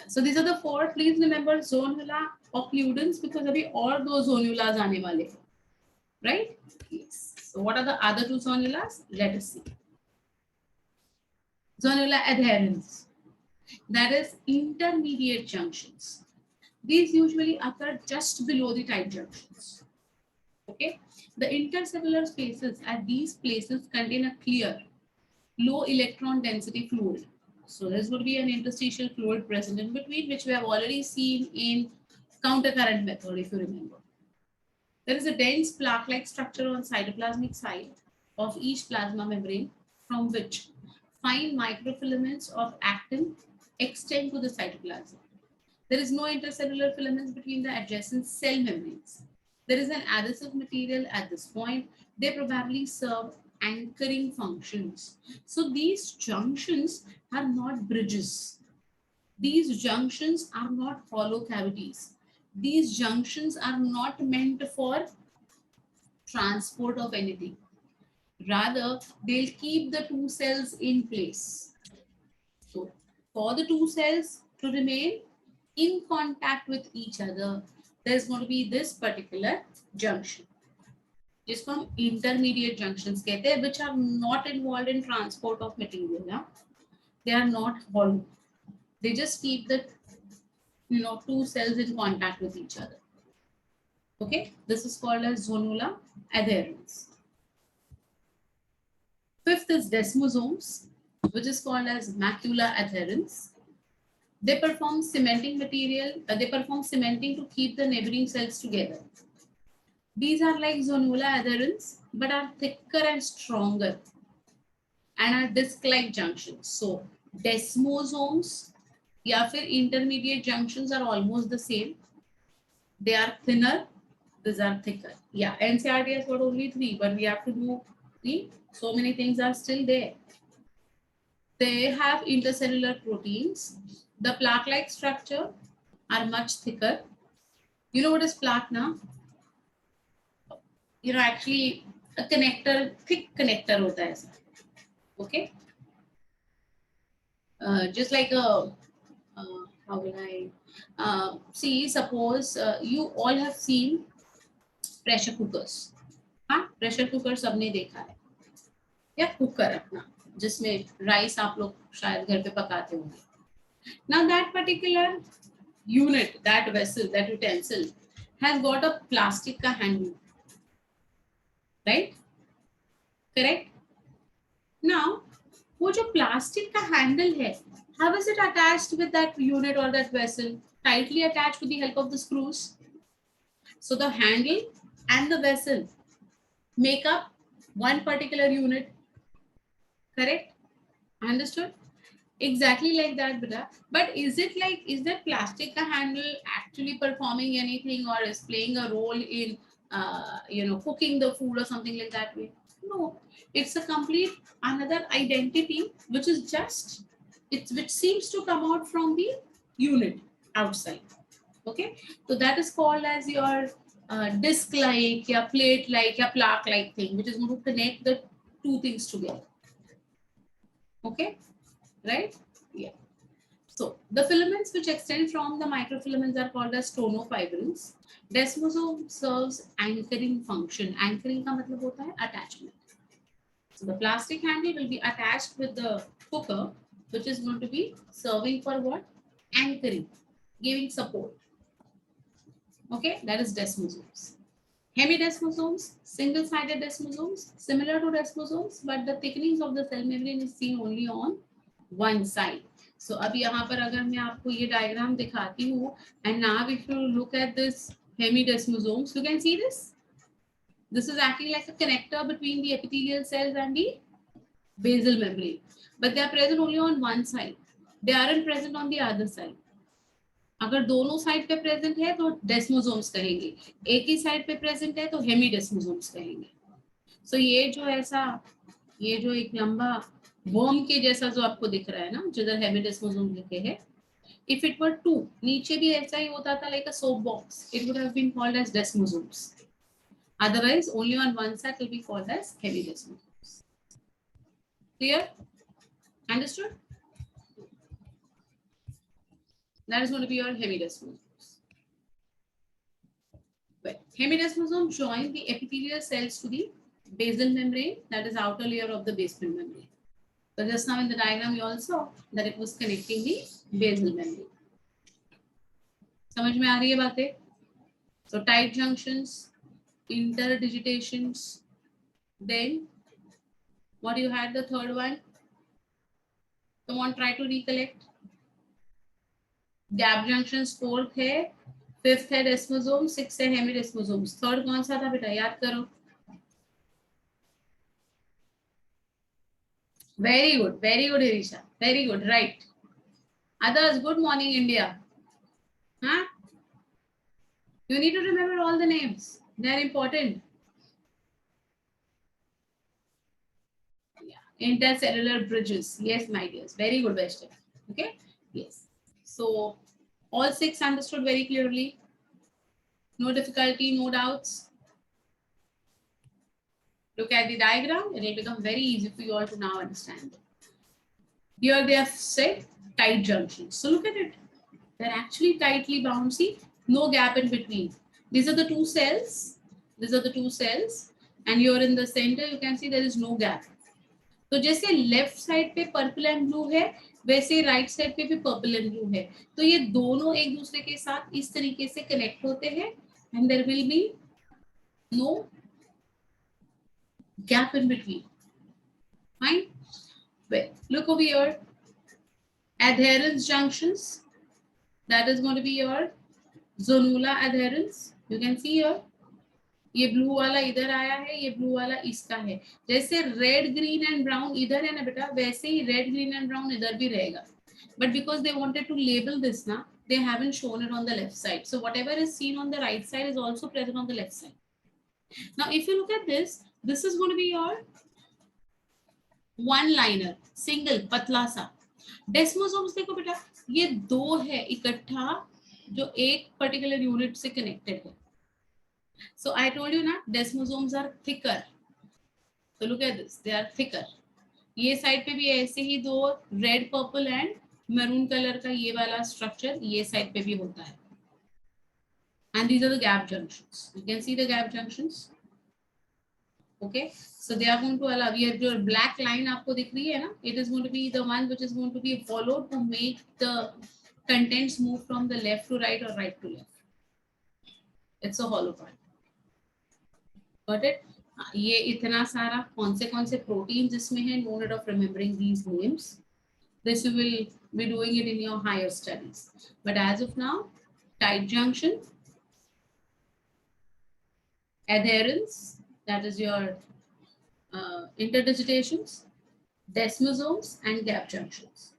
A: So these are the four. Please remember zonula, occludens, because अभी और दो zonulas आने वाले हैं. Right? Yes. So what are the other two zonulas? Let us see. Zonular adherence. That is intermediate junctions. These usually occur just below the tight junctions. Okay. The intercellular spaces at these places contain a clear, low electron density fluid. So there's going to be an interstitial fluid present in between, which we have already seen in countercurrent method, if you remember. There is a dense plaque-like structure on cytoplasmic side of each plasma membrane, from which fine microfilaments of actin extend to the cytoplasm. There is no intercellular filaments between the adjacent cell membranes. There is an adhesive material at this point. They probably serve anchoring functions. So these junctions are not bridges. These junctions are not hollow cavities. These junctions are not meant for transport of anything. Rather, they'll keep the two cells in place. So, for the two cells to remain in contact with each other, there's going to be this particular junction. जिसको हम intermediate junctions कहते हैं, which are not involved in transport of material. Yeah? They are not hollow. They just keep the two cells in contact with each other. Okay, this is called as zonula adherence. Fifth is desmosomes, which is called as macula adherence. They perform cementing to keep the neighboring cells together. These are like zonula adherents, but are thicker and stronger and are disc-like junctions. So desmosomes या फिर intermediate junctions are almost the same. They are thinner. These are thicker. Yeah, NCRT has got only 3, but we have to do 3. So many things are still there. They have intercellular proteins. The plaque-like structure are much thicker. You know what is plaque now? Actually a connector, thick connector hota hai aisa. Okay. Just like a, how will I see, suppose you all have seen pressure cookers. हाँ, pressure cooker सबने देखा है. या cooker अपना जिसमें rice आप लोग शायद घर पे पकाते होंगे. Now that particular unit, that vessel, that utensil has got a plastic का handle, right? Correct? Now वो जो plastic का handle है, how is it attached with that unit or that vessel? Tightly attached with the help of the screws. So the handle and the vessel make up one particular unit. Correct? Understood? Exactly like that, beta. But is that plastic handle actually performing anything or is playing a role in cooking the food or something like that way? No, it's a complete another identity which seems to come out from the unit outside. Okay, so that is called as your disc-like, या plate-like, या plaque-like thing, which is going to connect the two things together. Okay, right? Yeah. So the filaments which extend from the microfilaments are called as tonofibrils. Desmosome serves anchoring function. Anchoring का मतलब होता है attachment. So the plastic handle will be attached with the cooker which is going to be serving for what? Anchoring, giving support. Okay, that is desmosomes. Hemidesmosomes, single-sided desmosomes, similar to desmosomes, but the thickenings of the cell membrane is seen only on one side. So अब यहाँ पर अगर मैं आपको ये diagram दिखाती हूँ, and now if you look at this hemidesmosomes, you can see this. This is acting like a connector between the epithelial cells and the basal membrane, but they are present only on one side. They aren't present on the other side. अगर दोनों side पे present है तो desmosomes कहेंगे, एक ही side पे present है तो हेमीडेस्मोसोम्स कहेंगे. सो ये जो ऐसा, ये जो एक लंबा वर्म के जैसा जो आपको दिख रहा है ना, जिधर हेमीडेस्मोसोम लिखे हैं, इफ इट वर टू, नीचे भी ऐसा ही होता था like a soap box, it would have been called as desmosomes. Otherwise only on one side will be called as hemidesmosomes. Clear? Understood? That is going to be your hemidesmosomes. Well, hemidesmosomes join the epithelial cells to the basal membrane, that is outer layer of the basement membrane. So just now in the diagram you all saw that it was connecting the basal membrane. समझ में आ रही है बातें? So tight junctions, interdigitations, then what you had the third one? Come on, try to recollect. Gap junctions fourth है, fifth है डेस्मोसोम, six है हेमीडेस्मोसोम्स, third कौन सा था बेटा, याद करो. Very good Hirisha, very good, right. Others, good morning India. हाँ, you need to remember all the names, they are important. Intercellular bridges, yes my dears, very good question. Okay, yes. So all six understood very clearly. No difficulty, no doubts. Look at the diagram. It will become very easy for you all to now understand. Here they have said tight junctions. So look at it. They're actually tightly bound. See, no gap in between. These are the two cells. These are the two cells. And here in the center, you can see there is no gap. तो जैसे left side पे purple and blue है, वैसे right side पे भी purple and blue है. तो ये दोनों एक दूसरे के साथ इस तरीके से कनेक्ट होते हैं and there will be no gap in between. Fine. Well, look over here. Adherence junctions. That is going to be your zonula adherence. You can see here. ये ब्लू वाला इधर आया है, ये ब्लू वाला इसका है. जैसे रेड ग्रीन एंड ब्राउन इधर है ना बेटा, वैसे ही रेड ग्रीन एंड ब्राउन इधर भी रहेगा. But because they wanted to label this ना, they haven't shown it on the left side. So whatever is seen on the right side is also present on the left side. Now if you look at this, this is going to be your one liner, single, पतला सा. Desmosomes देखो बेटा, ये दो है इकट्ठा जो एक पर्टिकुलर यूनिट से कनेक्टेड है. So I told you ना, desmosomes are thicker. So look at this, they are thicker. ये साइड पे भी ऐसे ही दो red purple and maroon colour का ये वाला स्ट्रक्चर ये साइड पे भी होता है. And these are the gap junctions. You can see the gap junctions. Okay, so they are going to allow. ये जो black line आपको दिख रही है ना, it is going to be the one which is going to be followed to make the contents move from the left to right or right to left. It's a hollow part. Got it? ये इतना सारा कौन से proteins इसमें है, no need of remembering these names. This you will be doing it in your higher studies. But as of now, tight junction, adherence, that is your interdigitations, desmosomes, and gap junctions.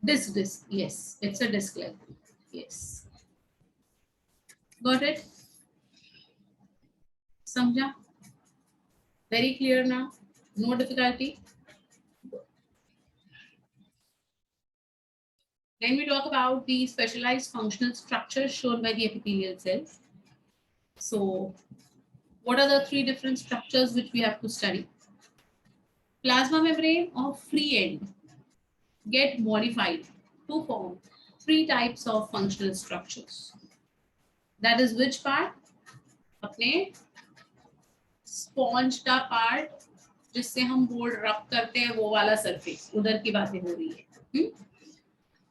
A: Disc, yes, it's a disc like that. Yes. Got it? Samjha? Very clear now? No difficulty? Then we talk about the specialized functional structures shown by the epithelial cells. So, what are the three different structures which we have to study? Plasma membrane or free end get modified to form three types of functional structures. That is which part? अपने sponge का part जिससे हम board रब करते हैं वो वाला surface, उधर की बातें हो रही है.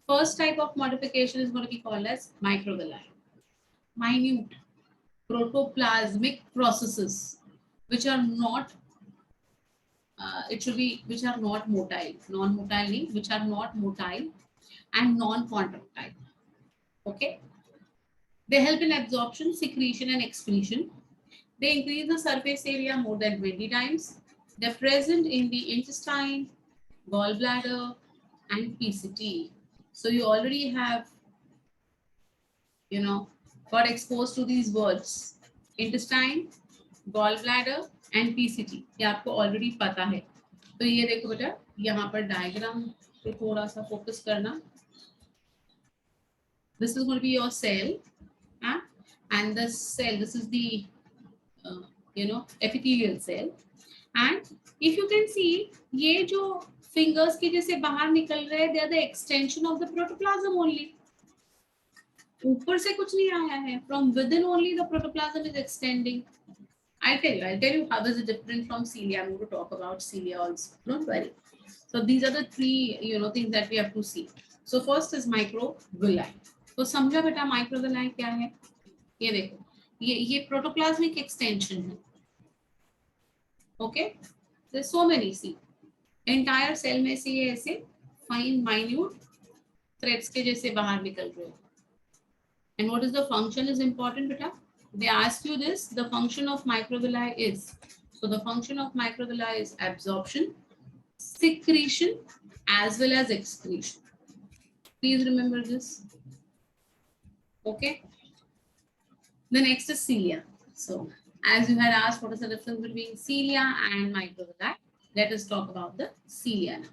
A: First type of modification is going to be called as microvilli. Minute protoplasmic processes which are not which are not motile, non-motile means which are not motile and non-contractile. Okay, they help in absorption, secretion, and excretion. They increase the surface area more than 20 times. They're present in the intestine, gallbladder, and PCT. So you already have, got exposed to these words: intestine, gallbladder, and PCT. ये आपको already पता है. तो ये देखो बेटा, यहाँ पर डायग्राम पे थोड़ा सा फोकस करना. This is going to be your cell, and the cell. This is the epithelial cell. And if you can see, ये जो fingers के जैसे बाहर निकल रहे हैं, they are the extension of the protoplasm only. ऊपर से कुछ नहीं आया है. From within only the protoplasm is extending. I'll tell you how is it different from cilia. I'm going to talk about cilia also. Don't worry. So these are the three, things that we have to see. So first is microvilli. तो समझा बेटा microvilli क्या है? ये देखो, ये protoplasmic extension है. Okay? There's so many. See, entire cell में से ये ऐसे fine minute threads के जैसे बाहर निकल रहे हैं. And what is the function is important, beta. They ask you this. The function of microvilli is. So the function of microvilli is absorption, secretion, as well as excretion. Please remember this. Okay. The next is cilia. So as you had asked, what is the difference between cilia and microvilli? Let us talk about the cilia now.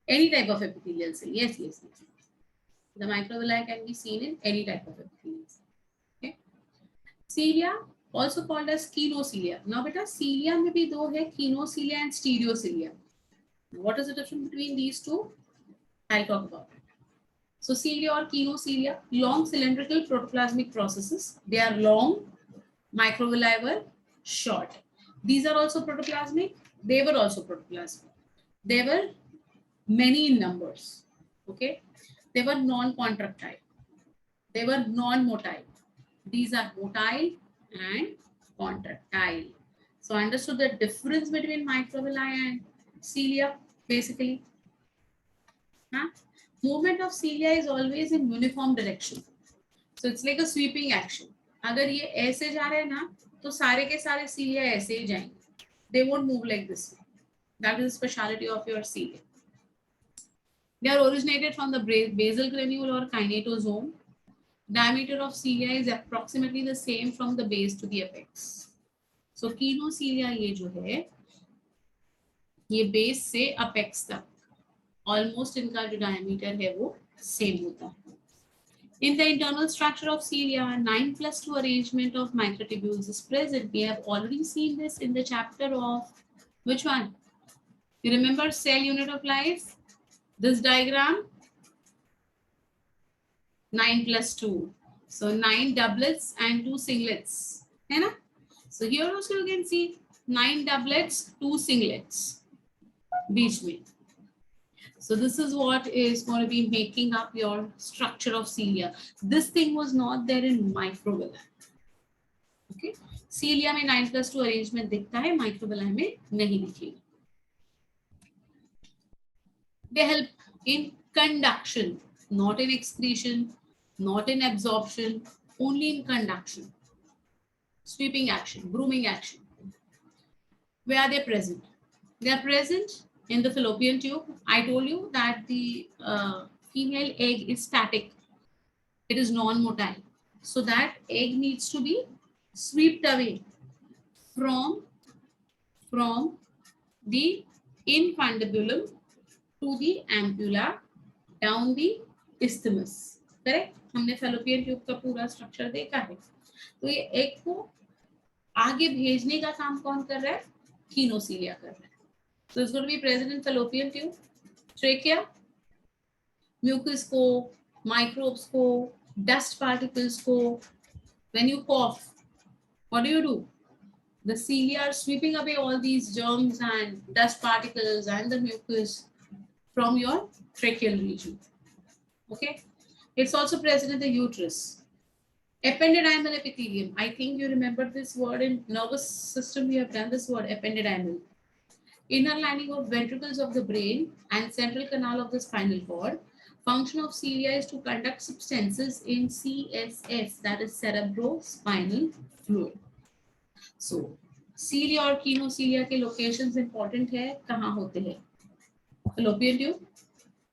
A: Any type of epithelial cell. Yes. The microvilli can be seen in any type of epithelial cell. Okay. Cilia, also called as chenocilia. Now, beta, cilia में भी दो है, chenocilia and stereocilia. What is the difference between these two? I'll talk about it. So, cilia or chenocilia, long cylindrical protoplasmic processes. They are long, microvilli were short. These are also protoplasmic. They were also protoplasmic. They were many in numbers. Okay. They were non-contractile. They were non-motile. These are motile and contractile. So understood the difference between microvilli and cilia, basically. Movement of cilia is always in uniform direction. So it's like a sweeping action. अगर ये ऐसे जा रहे हैं ना, तो सारे के सारे cilia ऐसे ही जाएंगे. They won't move like this. That is the speciality of your cilia. They are originated from the basal granule or kinetosome. Diameter of cilia is approximately the same from the base to the apex. So chenocilia ये जो है, ये base से apex तक almost इनका जो diameter है वो same होता है. In the internal structure of cilia, 9+2 arrangement of microtubules is present. We have already seen this in the chapter of which one? You remember cell unit of life? This diagram, 9+2. So 9 doublets and 2 singlets. है ना? So here also you can see 9 doublets, 2 singlets. बीच में. So this is what is going to be making up your structure of cilia. This thing was not there in microvilli. Okay? Cilia में 9+2 arrangement दिखता है, microvilli में नहीं दिखेगा. They help in conduction, not in excretion, not in absorption, only in conduction. Sweeping action, grooming action. Where are they present? They are present in the fallopian tube. I told you that the female egg is static. It is non-motile. So that egg needs to be swept away from the infundibulum to the ampulla down the isthmus. Correct? हमने fallopian tube का पूरा structure देखा है. तो ये egg को आगे भेजने का काम कौन कर रहा है? Chenocilia कर रहा है. So it's going to be present in fallopian tube, trachea, mucus को, microbes को, dust particles को. When you cough, what do? The cilia are sweeping away all these germs and dust particles and the mucus from your tracheal region. Okay. It's also present in the uterus. Ependydymal epithelium. I think you remember this word in nervous system. We have done this word, ependydymal. Inner lining of ventricles of the brain and central canal of the spinal cord. Function of cilia is to conduct substances in CSF, that is cerebrospinal fluid. So, cilia और kinocilia के locations important है, कहाँ होते हैं? Fallopian tube,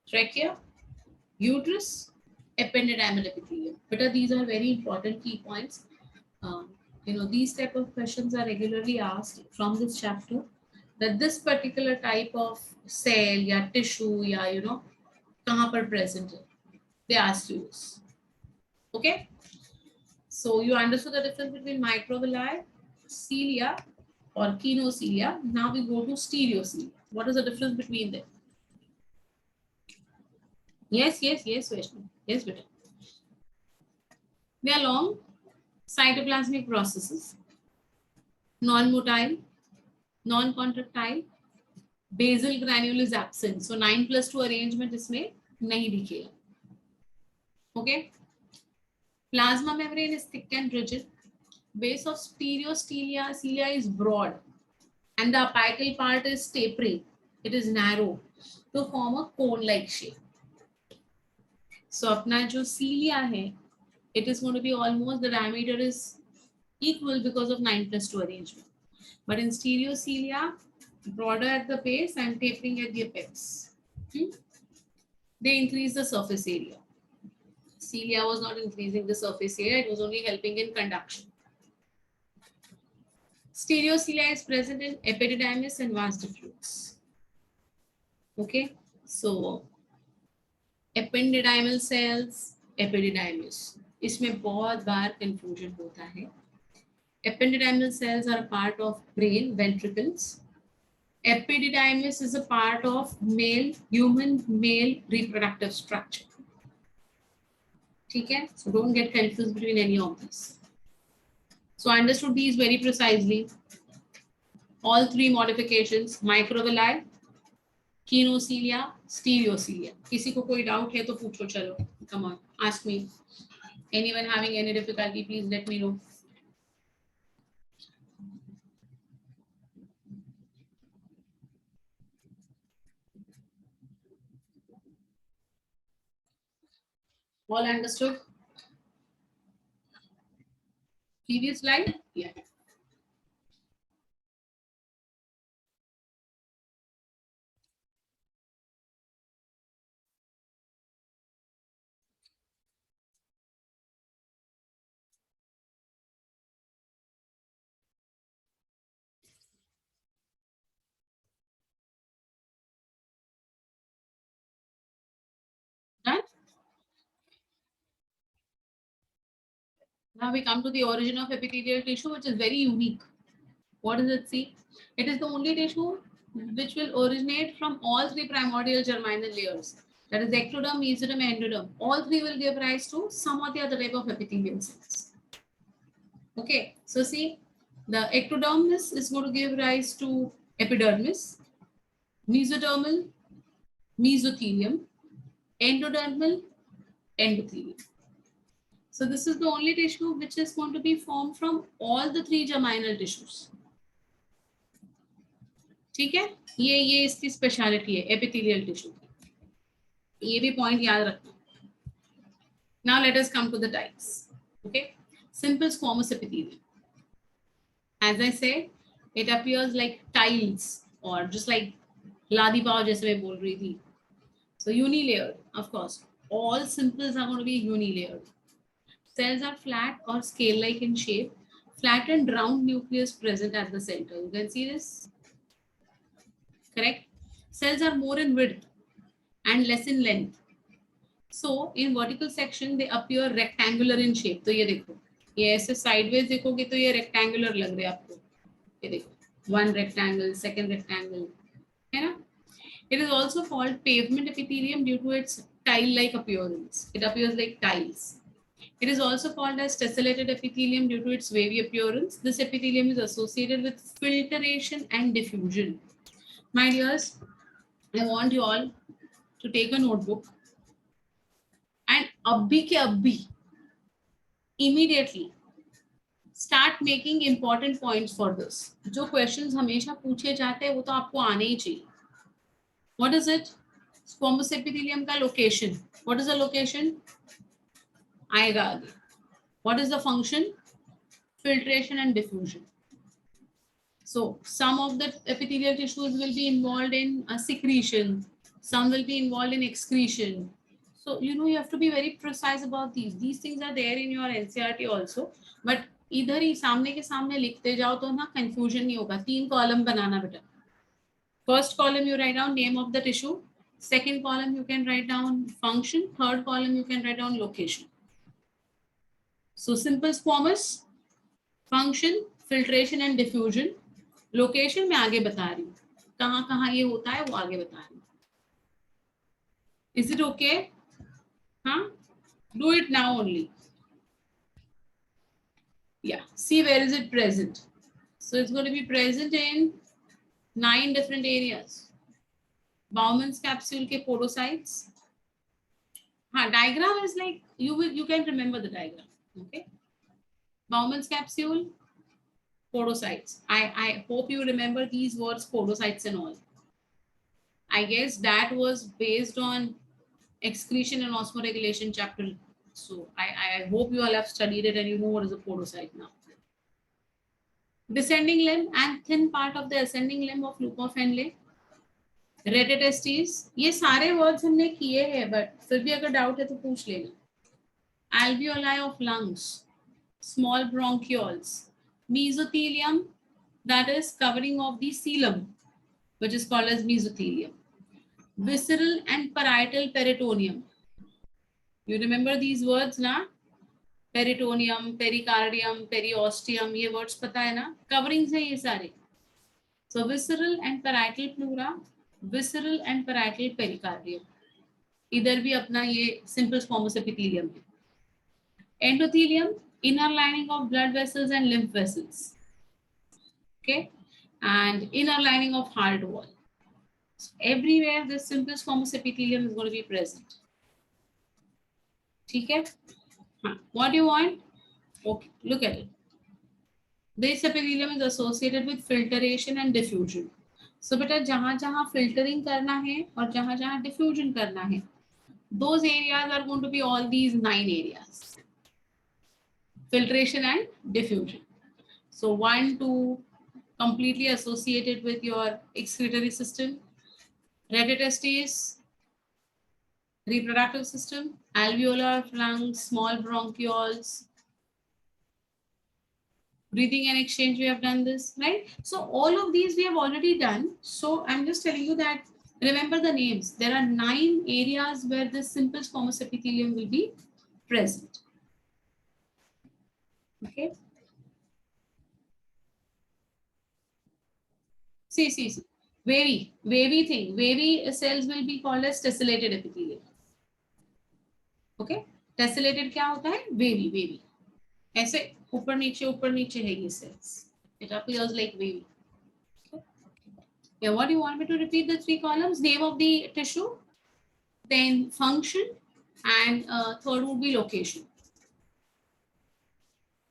A: trachea, uterus, ependydymal epithelium. But these are very important key points. These type of questions are regularly asked from this chapter. That this particular type of cell या tissue या कहाँ पर present है? They ask you this. Okay. So you understood the difference between microvilli, cilia, or kinocilia. Now we go to stereocilia. What is the difference between them? Yes, Vaishnavi. Yes, beta. They are long cytoplasmic processes, non-motile, non-contractile, basal granule is absent. So 9+2 arrangement इसमें नहीं दिखेगा. Okay. Plasma membrane is thick and rigid. Base of stereocilia is broad, and the apical part is tapering. It is narrow to form a cone-like shape. So अपना जो cilia है, it is going to be almost, the diameter is equal because of 9+2 arrangement. But in stereocilia, broader at the base and tapering at the apex. They increase the surface area. Cilia was not increasing the surface area, it was only helping in conduction. Stereocilia is present in epididymis and vas difflux. Okay, so ependydymal cells, epididymis. इसमें बहुत बार confusion होता है. Ependydymal cells are a part of brain ventricles. Epididymis is a part of human male reproductive structure. Okay, so don't get confused between any of these. So I understood these very precisely. All three modifications: microvilli, kinocilia, stereocilia. किसी को कोई doubt है तो पूछो चलो. Come on, ask me. Anyone having any difficulty, please let me know. All understood? Previous slide? Yeah. Done? Now we come to the origin of epithelial tissue, which is very unique. What does it see? It is the only tissue which will originate from all three primordial germinal layers. That is ectoderm, mesoderm, endoderm. All three will give rise to some or the other type of epithelial cells. Okay, so see, the ectodermis is going to give rise to epidermis, mesodermal, mesothelium, endodermal, endothelium. So this is the only tissue which is going to be formed from all the three germinal tissues. ठीक है, ये इसकी speciality है epithelial tissue की. ये भी point याद रखना. Now let us come to the types. Okay, simple squamous epithelium. As I said, it appears like tiles or just like लादी पाव जैसे मैं बोल रही थी. So unilayered, of course. All simples are going to be unilayered. Cells are flat or scale-like in shape. Flat and round nucleus present at the center. You can see this. Correct. Cells are more in width and less in length. So in vertical section they appear rectangular in shape. तो ये देखो, ये ऐसे sideways देखोगे तो ये rectangular लग रहा है आपको. ये देखो, one rectangle, second rectangle, है ना? It is also called pavement epithelium due to its tile-like appearance. It appears like tiles. It is also called as tessellated epithelium due to its wavy appearance. This epithelium is associated with filtration and diffusion. My dears, I want you all to take a notebook and abhi ke abhi, immediately start making important points for this. जो questions हमेशा पूछे जाते हैं वो तो आपको आने ही चाहिए. What is it? Squamous epithelium का location. What is the location? आएगा आगे. What is the function? Filtration and diffusion. So some of the epithelial tissues will be involved in secretion. Some will be involved in excretion. So, you have to be very precise about these. These things are there in your NCERT also. But इधर ही सामने के सामने लिखते जाओ तो ना confusion नहीं होगा. 3 column बनाना बेटा. First column you write down name of the tissue. Second column you can write down function. Third column you can write down location. So simple squamous, function, filtration and diffusion. Location मैं आगे बता रही हूँ. कहाँ ये होता है वो आगे बता रही हूँ. Is it okay? Huh? Do it now only. Yeah. See where is it present. So it's going to be present in 9 different areas. Bowman's capsule के podocytes. Diagram is like you can remember the diagram. Okay. Bowman's capsule, podocytes. I hope you remember these words, podocytes and all. I guess that was based on excretion and osmoregulation chapter. So I hope you all have studied it and you know what is a podocyte now. Descending limb and thin part of the ascending limb of loop of Henle. Retetestes. ये सारे words हमने किए हैं, but फिर भी अगर doubt है तो पूछ लेना. Alveoli of lungs, small bronchioles, mesothelium, that is covering of the coelom, which is called as mesothelium. Visceral and parietal peritoneum. You remember these words ना? Peritoneum, pericardium, periosteum, ये words पता है ना? Coverings है ये सारे. So visceral and parietal pleura, visceral and parietal pericardium. इधर भी अपना ये simple squamous epithelium है. Endothelium, inner lining of blood vessels and lymph vessels. Okay, and inner lining of heart wall. So everywhere this simple squamous epithelium is going to be present. Okay. What do you want? Okay, look at it. This epithelium is associated with filtration and diffusion. So बेटा जहाँ filtering करना है और जहाँ diffusion करना है, those areas are going to be all these 9 areas. Filtration and diffusion. So 1, 2, completely associated with your excretory system. Retetestes, reproductive system, alveolar of lungs, small bronchioles. Breathing and exchange, we have done this, right? So all of these we have already done. So I'm just telling you that, remember the names. There are 9 areas where this simple squamous epithelium will be present. Okay. See. Wavy thing. Wavy cells will be called as tessellated epithelium. Okay. Tessellated क्या होता है? Wavy. ऐसे ऊपर नीचे है ये cells. It appears like wavy. Okay. Yeah, what do you want me to repeat the 3 columns? Name of the tissue, then function, and third would be location.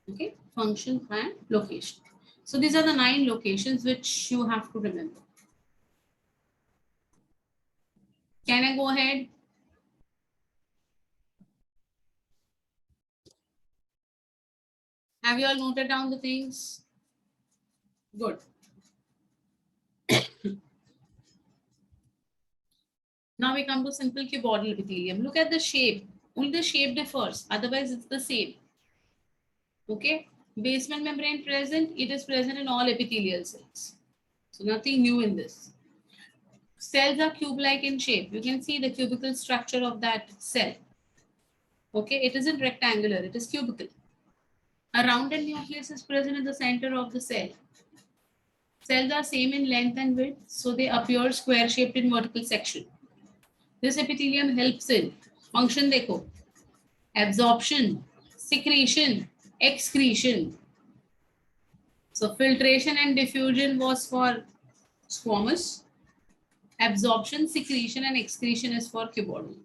A: Okay, function and location. So these are the 9 locations which you have to remember. Can I go ahead? Have you all noted down the things? Good. Now we come to simple cuboidal epithelium. Look at the shape. Only the shape differs. Otherwise, it's the same. Okay. Basement membrane present. It is present in all epithelial cells. So nothing new in this. Cells are cube-like in shape. You can see the cubical structure of that cell. Okay. It isn't rectangular. It is cubical. A rounded nucleus is present in the center of the cell. Cells are same in length and width, so they appear square-shaped in vertical section. This epithelium helps in function देखो, absorption, secretion, excretion. So filtration and diffusion was for squamous. Absorption, secretion and excretion is for cuboidal.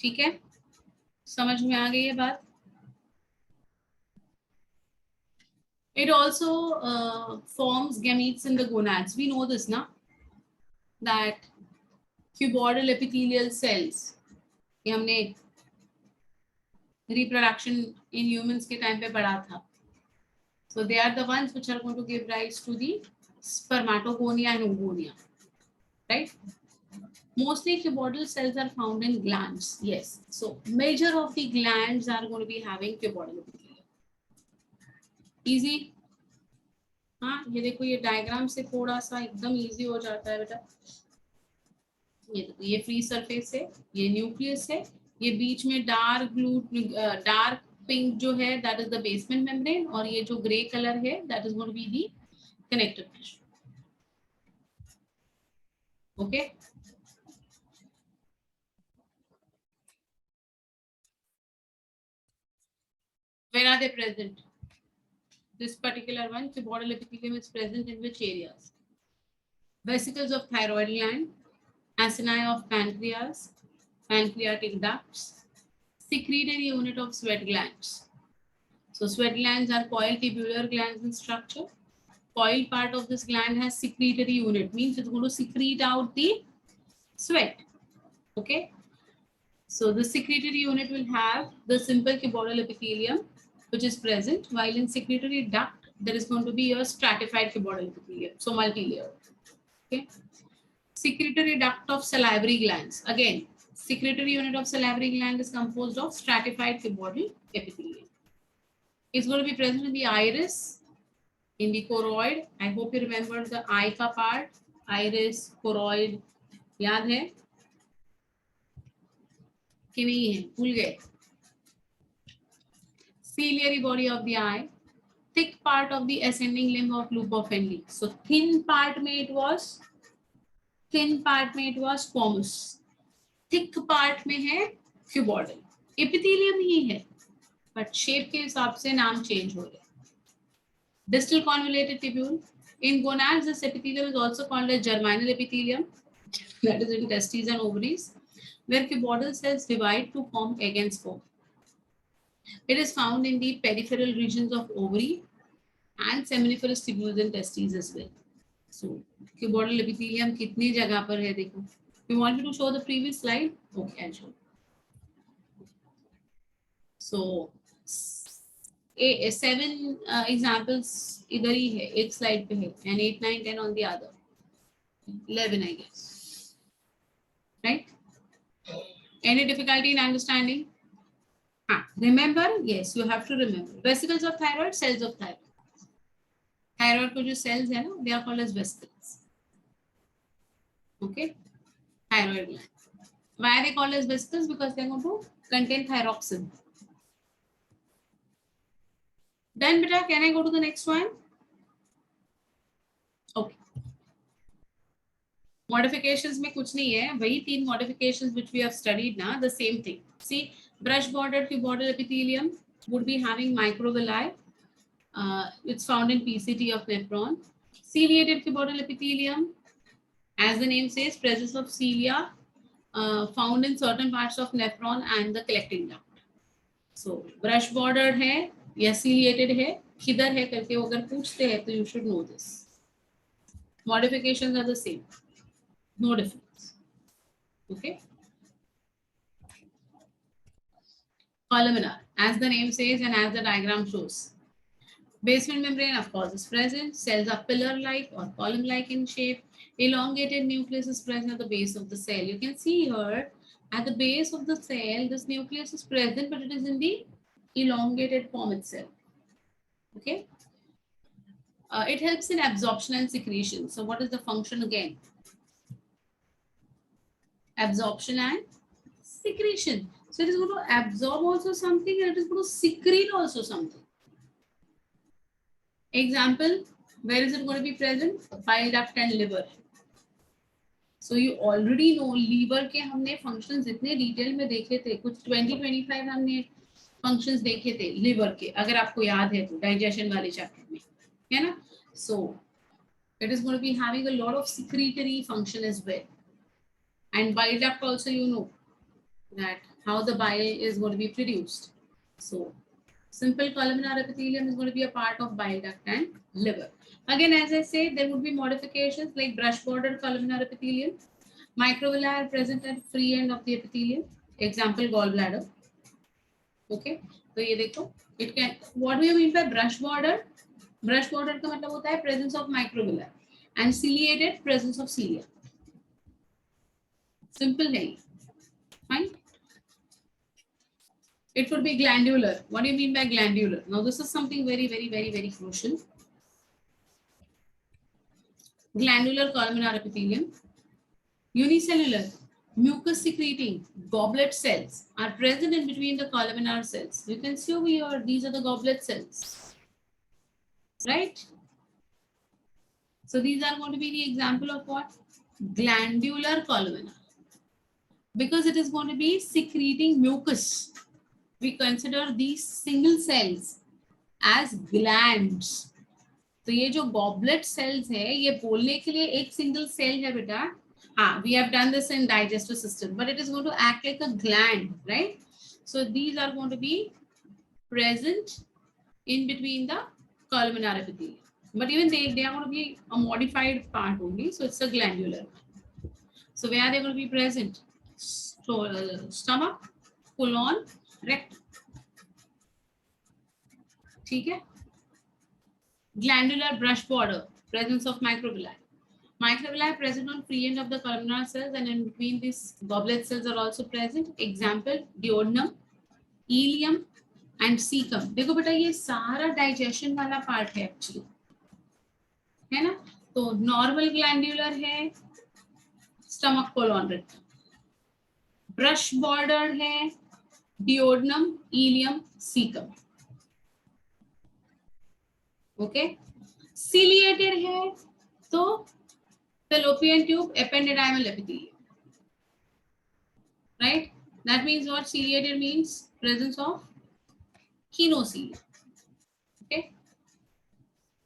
A: ठीक है, समझ में आ गई ये बात? It also forms gametes in the gonads. We know this now, that cuboidal epithelial cells, ये हमने reproduction in humans के time पे पढ़ा था. So they are the ones which are going to give rise to the spermatogonia and oogonia, right? Mostly cuboidal cells are found in glands. Yes. So major of the glands are going to be having cuboidal epithelium. Easy. हाँ, ये देखो ये diagram से थोड़ा सा एकदम easy हो जाता है बेटा. ये देखो ये फ्री सरफेस है, ये न्यूक्लियस है, ये बीच में डार्क पिंक जो है that is the basement membrane, और ये जो ग्रे कलर है that is going to be the connective tissue. Okay, where are they present? This particular one, cuboidal epithelium, is present in which areas? Vesicles of thyroid gland, acini of pancreas, pancreatic ducts, secretory unit of sweat glands. So sweat glands are coiled tubular glands in structure. Coiled part of this gland has secretory unit, means it's going to secrete out the sweat. Okay. So the secretory unit will have the simple cuboidal epithelium, which is present, while in secretory duct, there is going to be a stratified cuboidal epithelium, so multi-layered. Okay. Secretory duct of salivary glands. Again, secretory unit of salivary gland is composed of stratified cuboidal epithelium. It's going to be present in the iris, in the choroid. I hope you remember the eye ka part. Iris, choroid, याद है कि नहीं है? भूल गए? Ciliary body of the eye, thick part of the ascending limb of loop of Henle. So thin part में it was squamous, thick part में है cuboidal. Epithelium ही है, but shape के हिसाब से नाम change हो रहे. Distal convoluted tubule. In gonads, this epithelium is also called as germinal epithelium, that is in testes and ovaries, where cuboidal cells divide to form egg and sperm. It is found in the peripheral regions of ovary and seminiferous tubules in testes as well. So, cuboidal epithelium कितनी जगह पर है देखो. You want me to show the previous slide? Okay, I'll show. So, 7 examples इधर ही है, एक slide पे है, and 8, 9, 10 on the other. 11, I guess. Right? Any difficulty in understanding? Remember? Yes, you have to remember. Vesicles of thyroid, cells of thyroid. Thyroid को जो cells है ना, they are called as vesicles. Okay? Thyroid gland. Why are they called as vesicles? Because they are going to contain thyroxine. Then beta, can I go to the next one? Okay. Modifications में कुछ नहीं है, वही 3 modifications which we have studied now, the same thing. See, brush bordered cuboidal epithelium would be having microvilli. It's found in PCT of nephron. Ciliated cuboidal epithelium, as the name says, presence of cilia found in certain parts of nephron and the collecting duct. So brush bordered है या ciliated है, किधर है करके अगर पूछते हैं तो you should know this. Modifications are the same, no difference. Okay. Columnar, as the name says and as the diagram shows. Basement membrane, of course, is present. Cells are pillar-like or column-like in shape. Elongated nucleus is present at the base of the cell. You can see here, at the base of the cell, this nucleus is present, but it is in the elongated form itself. Okay. It helps in absorption and secretion. So what is the function again? Absorption and secretion. So it is going to absorb also something and it is going to secrete also something. Example, where is it going to be present? Bile duct and liver. So you already know liver के हमने functions इतने detail में देखे थे, कुछ 20-25 हमने functions देखे थे लिवर के, अगर आपको याद है तो डाइजेशन वाले चैप्टर में, है ना. सो it is going to be having a lot of secretory function as well. And bile duct also, you know that how the bile is going to be produced. So simple columnar epithelium is going to be a part of bile duct and liver. Again, as I said, there would be modifications like brush bordered columnar epithelium, microvilli are present at free end of the epithelium, example gallbladder. Okay, so ye dekho, it can, what do you mean by brush border? Brush border का मतलब होता है presence of microvilli and ciliated presence of cilia. Simple है, fine. It would be glandular. What do you mean by glandular? Now this is something very crucial. Glandular columnar epithelium. Unicellular mucus secreting goblet cells are present in between the columnar cells. You can see over here, these are the goblet cells, right? So these are going to be the example of what? Glandular columnar. Because it is going to be secreting mucus, we consider these single cells as glands. तो ये जो goblet cells है, ये बोलने के लिए एक single cell है बेटा. हाँ, we have done this in digestive system, but it is going to act like a gland, right? So these are going to be present in between the columnar epithelium. But even they are going to be a modified part only, so it's a glandular. So where are they going to be present? So stomach, colon, rectum. ठीक है? Glandular brush border, presence of microvilli. Microvilli present on free end of the columnar cells, and in between these goblet cells are also present. Example, duodenum, ileum and cecum. देखो बेटा ये सारा digestion वाला part है actually, है ना? तो normal glandular है, stomach, colon, rectum. Brush border है, duodenum, ileum, cecum. Okay, ciliated है तो fallopian tube, ependydymal epithelium, right? That means what? Ciliated means presence of kinocilia. Okay,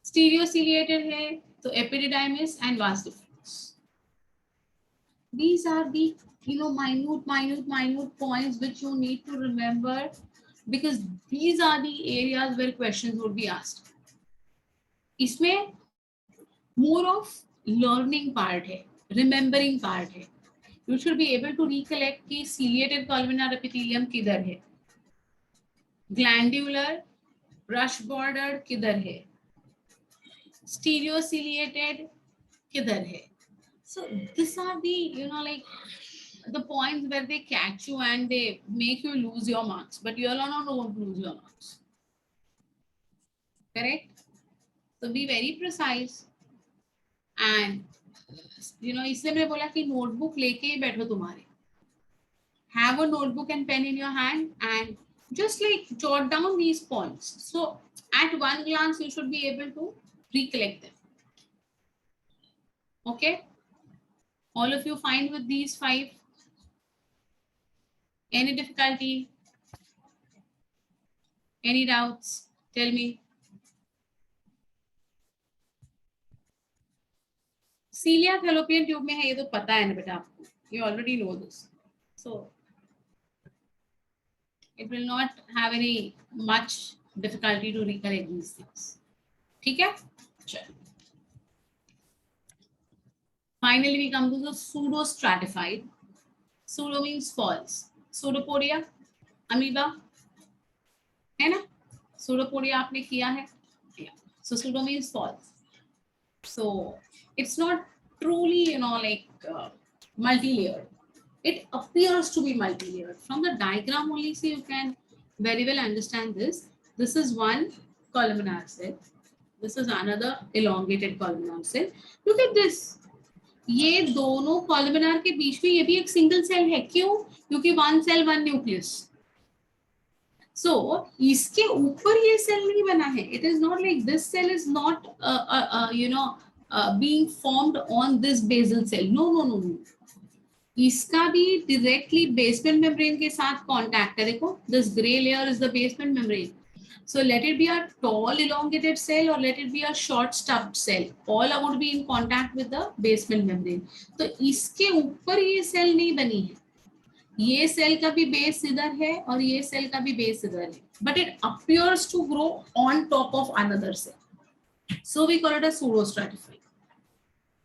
A: stereociliated है तो epididymis and vas deferens. These are the minute points which you need to remember, because these are the areas where questions would be asked. इसमें more of learning part है, remembering part है. You should be able to recollect कि ciliated columnar epithelium किधर है, glandular brush bordered किधर है, stereociliated किधर है. So these are the like the points where they catch you and they make you lose your marks, but you are not going to lose your marks. Correct? So be very precise. And इसलिए मैं बोला कि notebook लेके ही बैठो तुम्हारे. Have a notebook and pen in your hand and just like jot down these points. So at one glance you should be able to recollect them. Okay? All of you fine with these 5? Any difficulty? Any doubts? Tell me. Cilia fallopian tube में है, ये तो पता है ना बेटा आपको. You already know this. So it will not have any much difficulty to recollect these things. ठीक है? चलो. Finally, we come to the pseudo-stratified. Pseudo means false. Pseudopodia, amoeba, है ना? Pseudopodia आपने किया है? Yeah. So pseudo means false. So it's not truly, like multi-layered. It appears to be multi-layered. From the diagram only, so you can very well understand this. This is one columnar cell. This is another elongated columnar cell. Look at this. ये दोनों columnar के बीच में ये भी एक single cell है. क्यों? क्योंकि one cell one nucleus. So इसके ऊपर ये सेल नहीं बना है. It is not like this cell is not being formed on this basal cell. No. इसका भी directly basement membrane के साथ contact है. देखो, this gray layer is the basement membrane. So let it be a tall elongated cell or let it be a short stubbed cell. All are going to be in contact with the basement membrane. तो इसके ऊपर ये cell नहीं बनी है. ये cell का भी base इधर है और ये cell का भी base इधर है. But it appears to grow on top of another cell. So we call it a pseudostratified.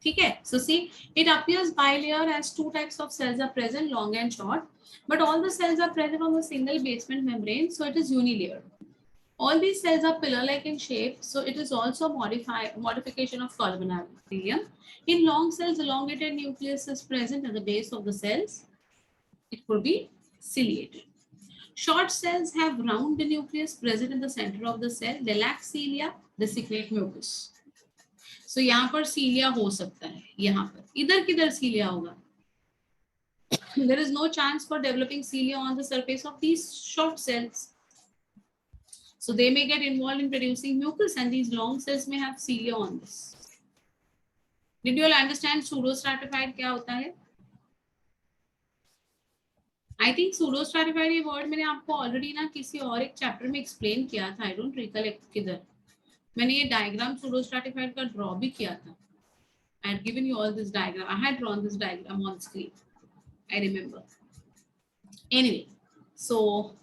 A: ठीक है? So see, it appears bilayer as two types of cells are present, long and short. But all the cells are present on a single basement membrane, so it is unilayered. All these cells are pillar-like in shape, so it is also modification of columnar epithelium. In long cells, elongated nucleus is present at the base of the cells. It could be ciliated. Short cells have round nucleus present in the center of the cell. They lack cilia, they secrete mucus. So यहाँ पर cilia हो सकता है. यहाँ पर इधर किधर cilia होगा? There is no chance for developing cilia on the surface of these short cells. So they may get involved in producing mucus, and these long cells may have cilia on this. Did you all understand pseudostratified क्या होता है? I think pseudostratified ये word मैंने आपको already ना किसी और एक chapter में explain किया था. I don't recollect किधर. मैंने ये diagram pseudostratified का draw भी किया था. I had given you all this diagram. I had drawn this diagram on screen. I remember. Anyway, so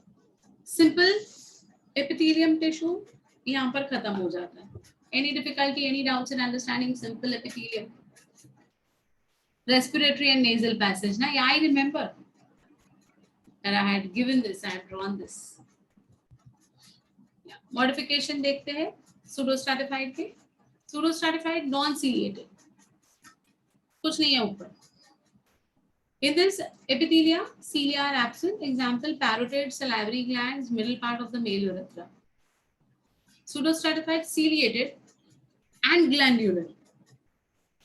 A: simple epithelium tissue यहाँ पर खत्म हो जाता है. Any difficulty, any doubts in understanding simple epithelium? Respiratory and nasal passage. ना, yeah, I remember that I had given this, I had drawn this. Yeah. Modification देखते हैं pseudostratified के. Pseudostratified non-ciliated. कुछ नहीं है ऊपर. In this epithelia, cilia are absent. Example, parotid, salivary glands, middle part of the male urethra. Pseudostratified, ciliated and glandular.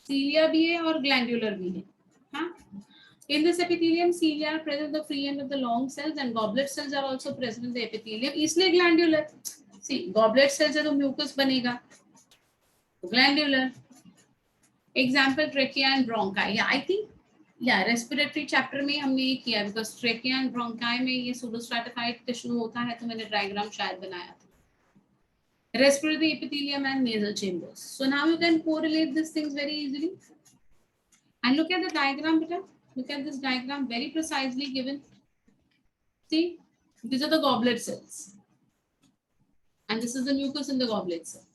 A: Cilia भी है और glandular भी है. हाँ? In this epithelium, cilia are present at the free end of the long cells and goblet cells are also present in the epithelium. इसलिए glandular. See, goblet cells है तो mucus बनेगा. Glandular. Example, trachea and bronchi. Yeah, I think. Yeah, respiratory chapter में हमने ये किया because trachea and bronchi में ये pseudostratified tissue होता है तो मैंने diagram शायद बनाया था. Respiratory epithelium and nasal chambers. So now you can correlate these things very easily. And look at the diagram, beta. Look at this diagram, very precisely given. See, these are the goblet cells. And this is the mucus in the goblet cell.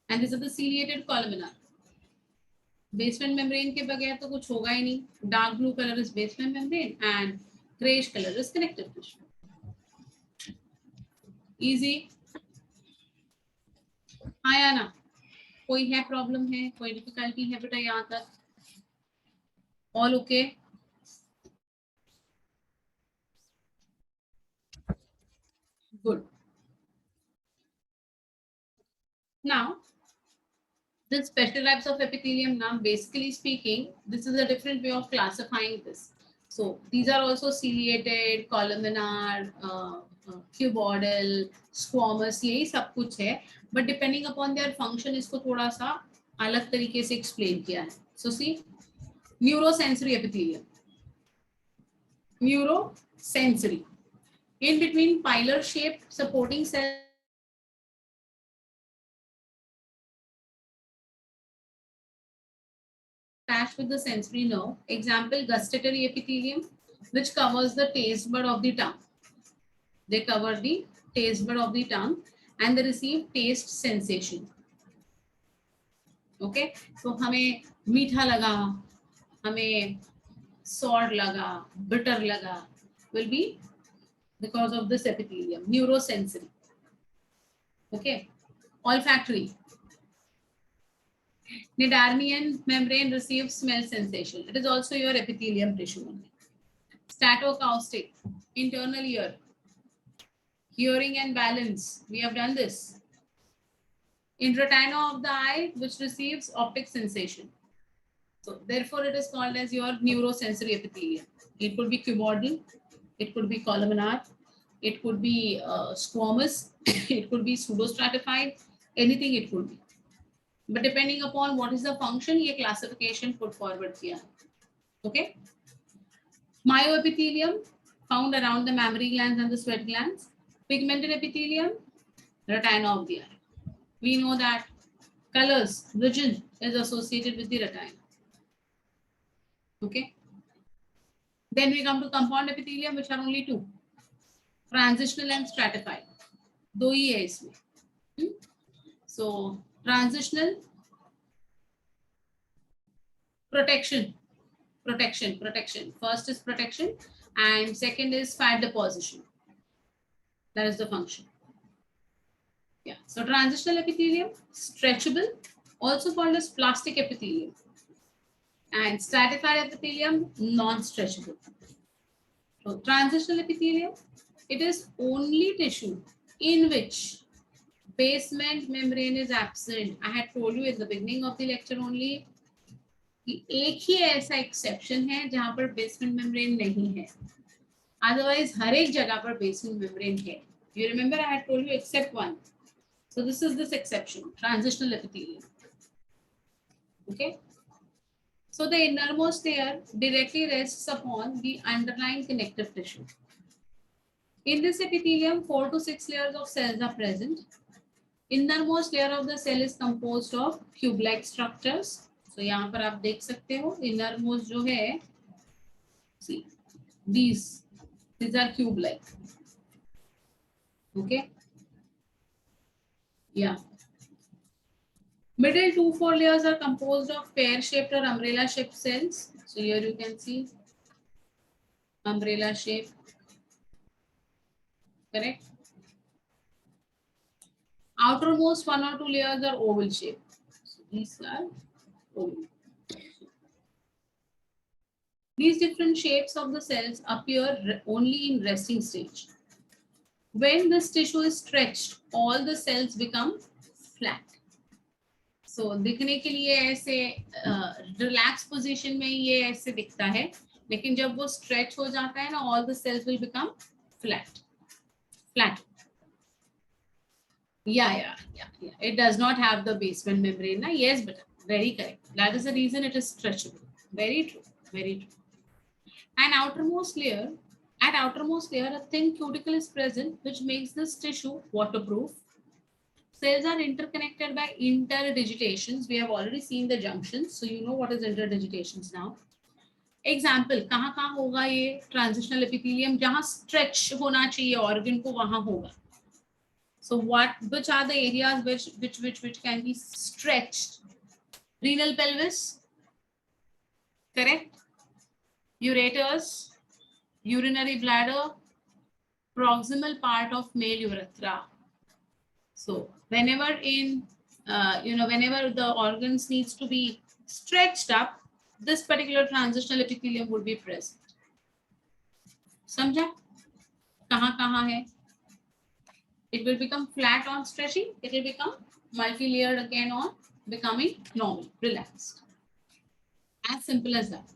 A: And these are the ciliated columnar. Basement membrane के बगैर तो कुछ होगा ही नहीं. Dark blue color is basement membrane and grayish color is connective tissue. Easy. हाँ या ना? कोई है problem है? कोई difficulty है बेटा यहाँ तक? All okay? Good. Now, the special types of epithelium now, basically speaking, this is a different way of classifying this. So these are also ciliated, columnar, cuboidal, squamous, यही सब कुछ है. But depending upon their function, इसको थोड़ा सा अलग तरीके से explain किया है. So see, neurosensory epithelium. Neurosensory. In between pilar shaped supporting cells attached with the sensory nerve. Example, gustatory epithelium, which covers the taste bud of the tongue. They cover the taste bud of the tongue and they receive taste sensation. Okay, so हमें मीठा लगा, हमें sour लगा, bitter लगा, will be because of this epithelium. Neurosensory. Okay, olfactory. Cnidarmian membrane receives smell sensation. It is also your epithelium tissue only. Statocaustic, internal ear. Hearing and balance. We have done this. Intratyno of the eye, which receives optic sensation. So therefore, it is called as your neurosensory epithelium. It could be cuboidal, it could be columnar, it could be squamous, it could be pseudostratified, anything it could be. but depending upon what is the function, ये classification put forward किया है. Okay. Myoepithelium found around the mammary glands and the sweat glands. Pigmented epithelium, retina of the eye. We know that colors, vision is associated with the retina. Okay. Then we come to compound epithelium, which are only two, transitional and stratified. दो ही है इसमें. So transitional, protection. First is protection, and second is fat deposition. That is the function. Yeah. So transitional epithelium, stretchable, also called as plastic epithelium, and stratified epithelium, non-stretchable. So transitional epithelium, it is only tissue in which basement membrane is absent. I had told you in the beginning of the lecture only कि एक ही ऐसा exception है जहां पर basement membrane नहीं है, otherwise हर एक जगह पर बेसमेंट मेम्ब्रेन है. You remember I had told you except one. So this is this exception, transitional epithelium. Okay. So the innermost layer directly rests upon the underlying connective tissue. In this epithelium, 4 to 6 layers of cells are present. Innermost layer of the cell is composed of cube-like structures. So यहाँ पर आप देख सकते हो innermost जो है, see these are cube-like. Okay. Yeah. Middle 2-4 layers are composed of pear-shaped or umbrella-shaped cells. So here you can see umbrella shape. Correct. Outermost 1 or 2 layers are oval shape. So these are oval. These different shapes of the cells appear only in resting stage. When this tissue is stretched, all the cells become flat. So दिखने के लिए ऐसे relax position में ये ऐसे दिखता है, लेकिन जब वो stretch हो जाता है ना, all the cells will become flat. Yeah. It does not have the basement membrane. Na? Yes, but very correct. That is the reason it is stretchable. Very true. And outermost layer, a thin cuticle is present, which makes this tissue waterproof. Cells are interconnected by interdigitations. We have already seen the junctions, so you know what is interdigitations now. Example, कहाँ होगा ये transitional epithelium? जहाँ stretch होना चाहिए organ को वहाँ होगा. So which are the areas which can be stretched? Renal pelvis, correct? Ureters, urinary bladder, proximal part of male urethra. So whenever whenever the organs needs to be stretched up, this particular transitional epithelium would be present. समझा? कहाँ है? It will become flat on stretching. It will become multi-layered again on becoming normal, relaxed. As simple as that.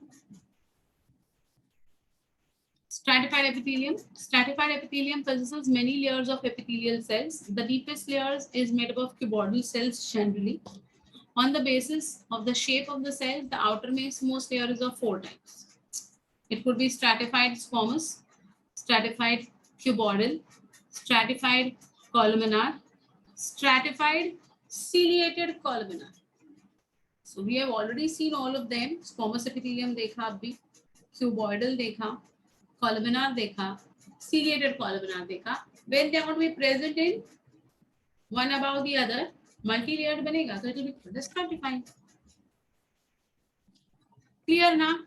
A: Stratified epithelium. Stratified epithelium possesses many layers of epithelial cells. The deepest layers is made up of cuboidal cells generally. On the basis of the shape of the cell, the outermost layer is of 4 types. It could be stratified squamous, stratified cuboidal, stratified columnar, stratified ciliated columnar. So we have already seen all of them. Squamous epithelium देखा अभी, cuboidal देखा, columnar देखा, ciliated columnar देखा. When they are going to be present in one above the other, multi-layered बनेगा, so it will be stratified. Clear ना?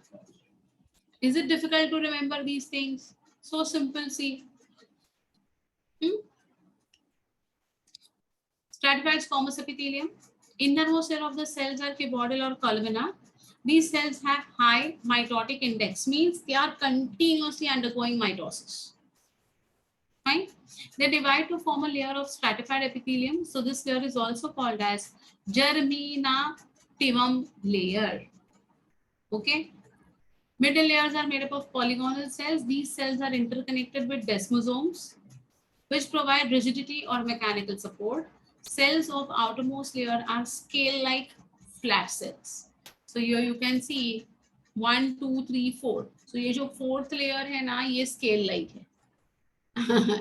A: Is it difficult to remember these things? So simple, see. Stratified squamous epithelium. Innermost layer of the cells are cuboidal or columnar. These cells have high mitotic index, means they are continuously undergoing mitosis. Fine. They divide to form a layer of stratified epithelium. So this layer is also called as Germina layer. Okay. Middle layers are made up of polygonal cells. These cells are interconnected with desmosomes, which provide rigidity or mechanical support. cells of outermost layer are scale-like flat cells. So here you can see 1, 2, 3, 4. So ये जो fourth layer है ना, ये scale-like है.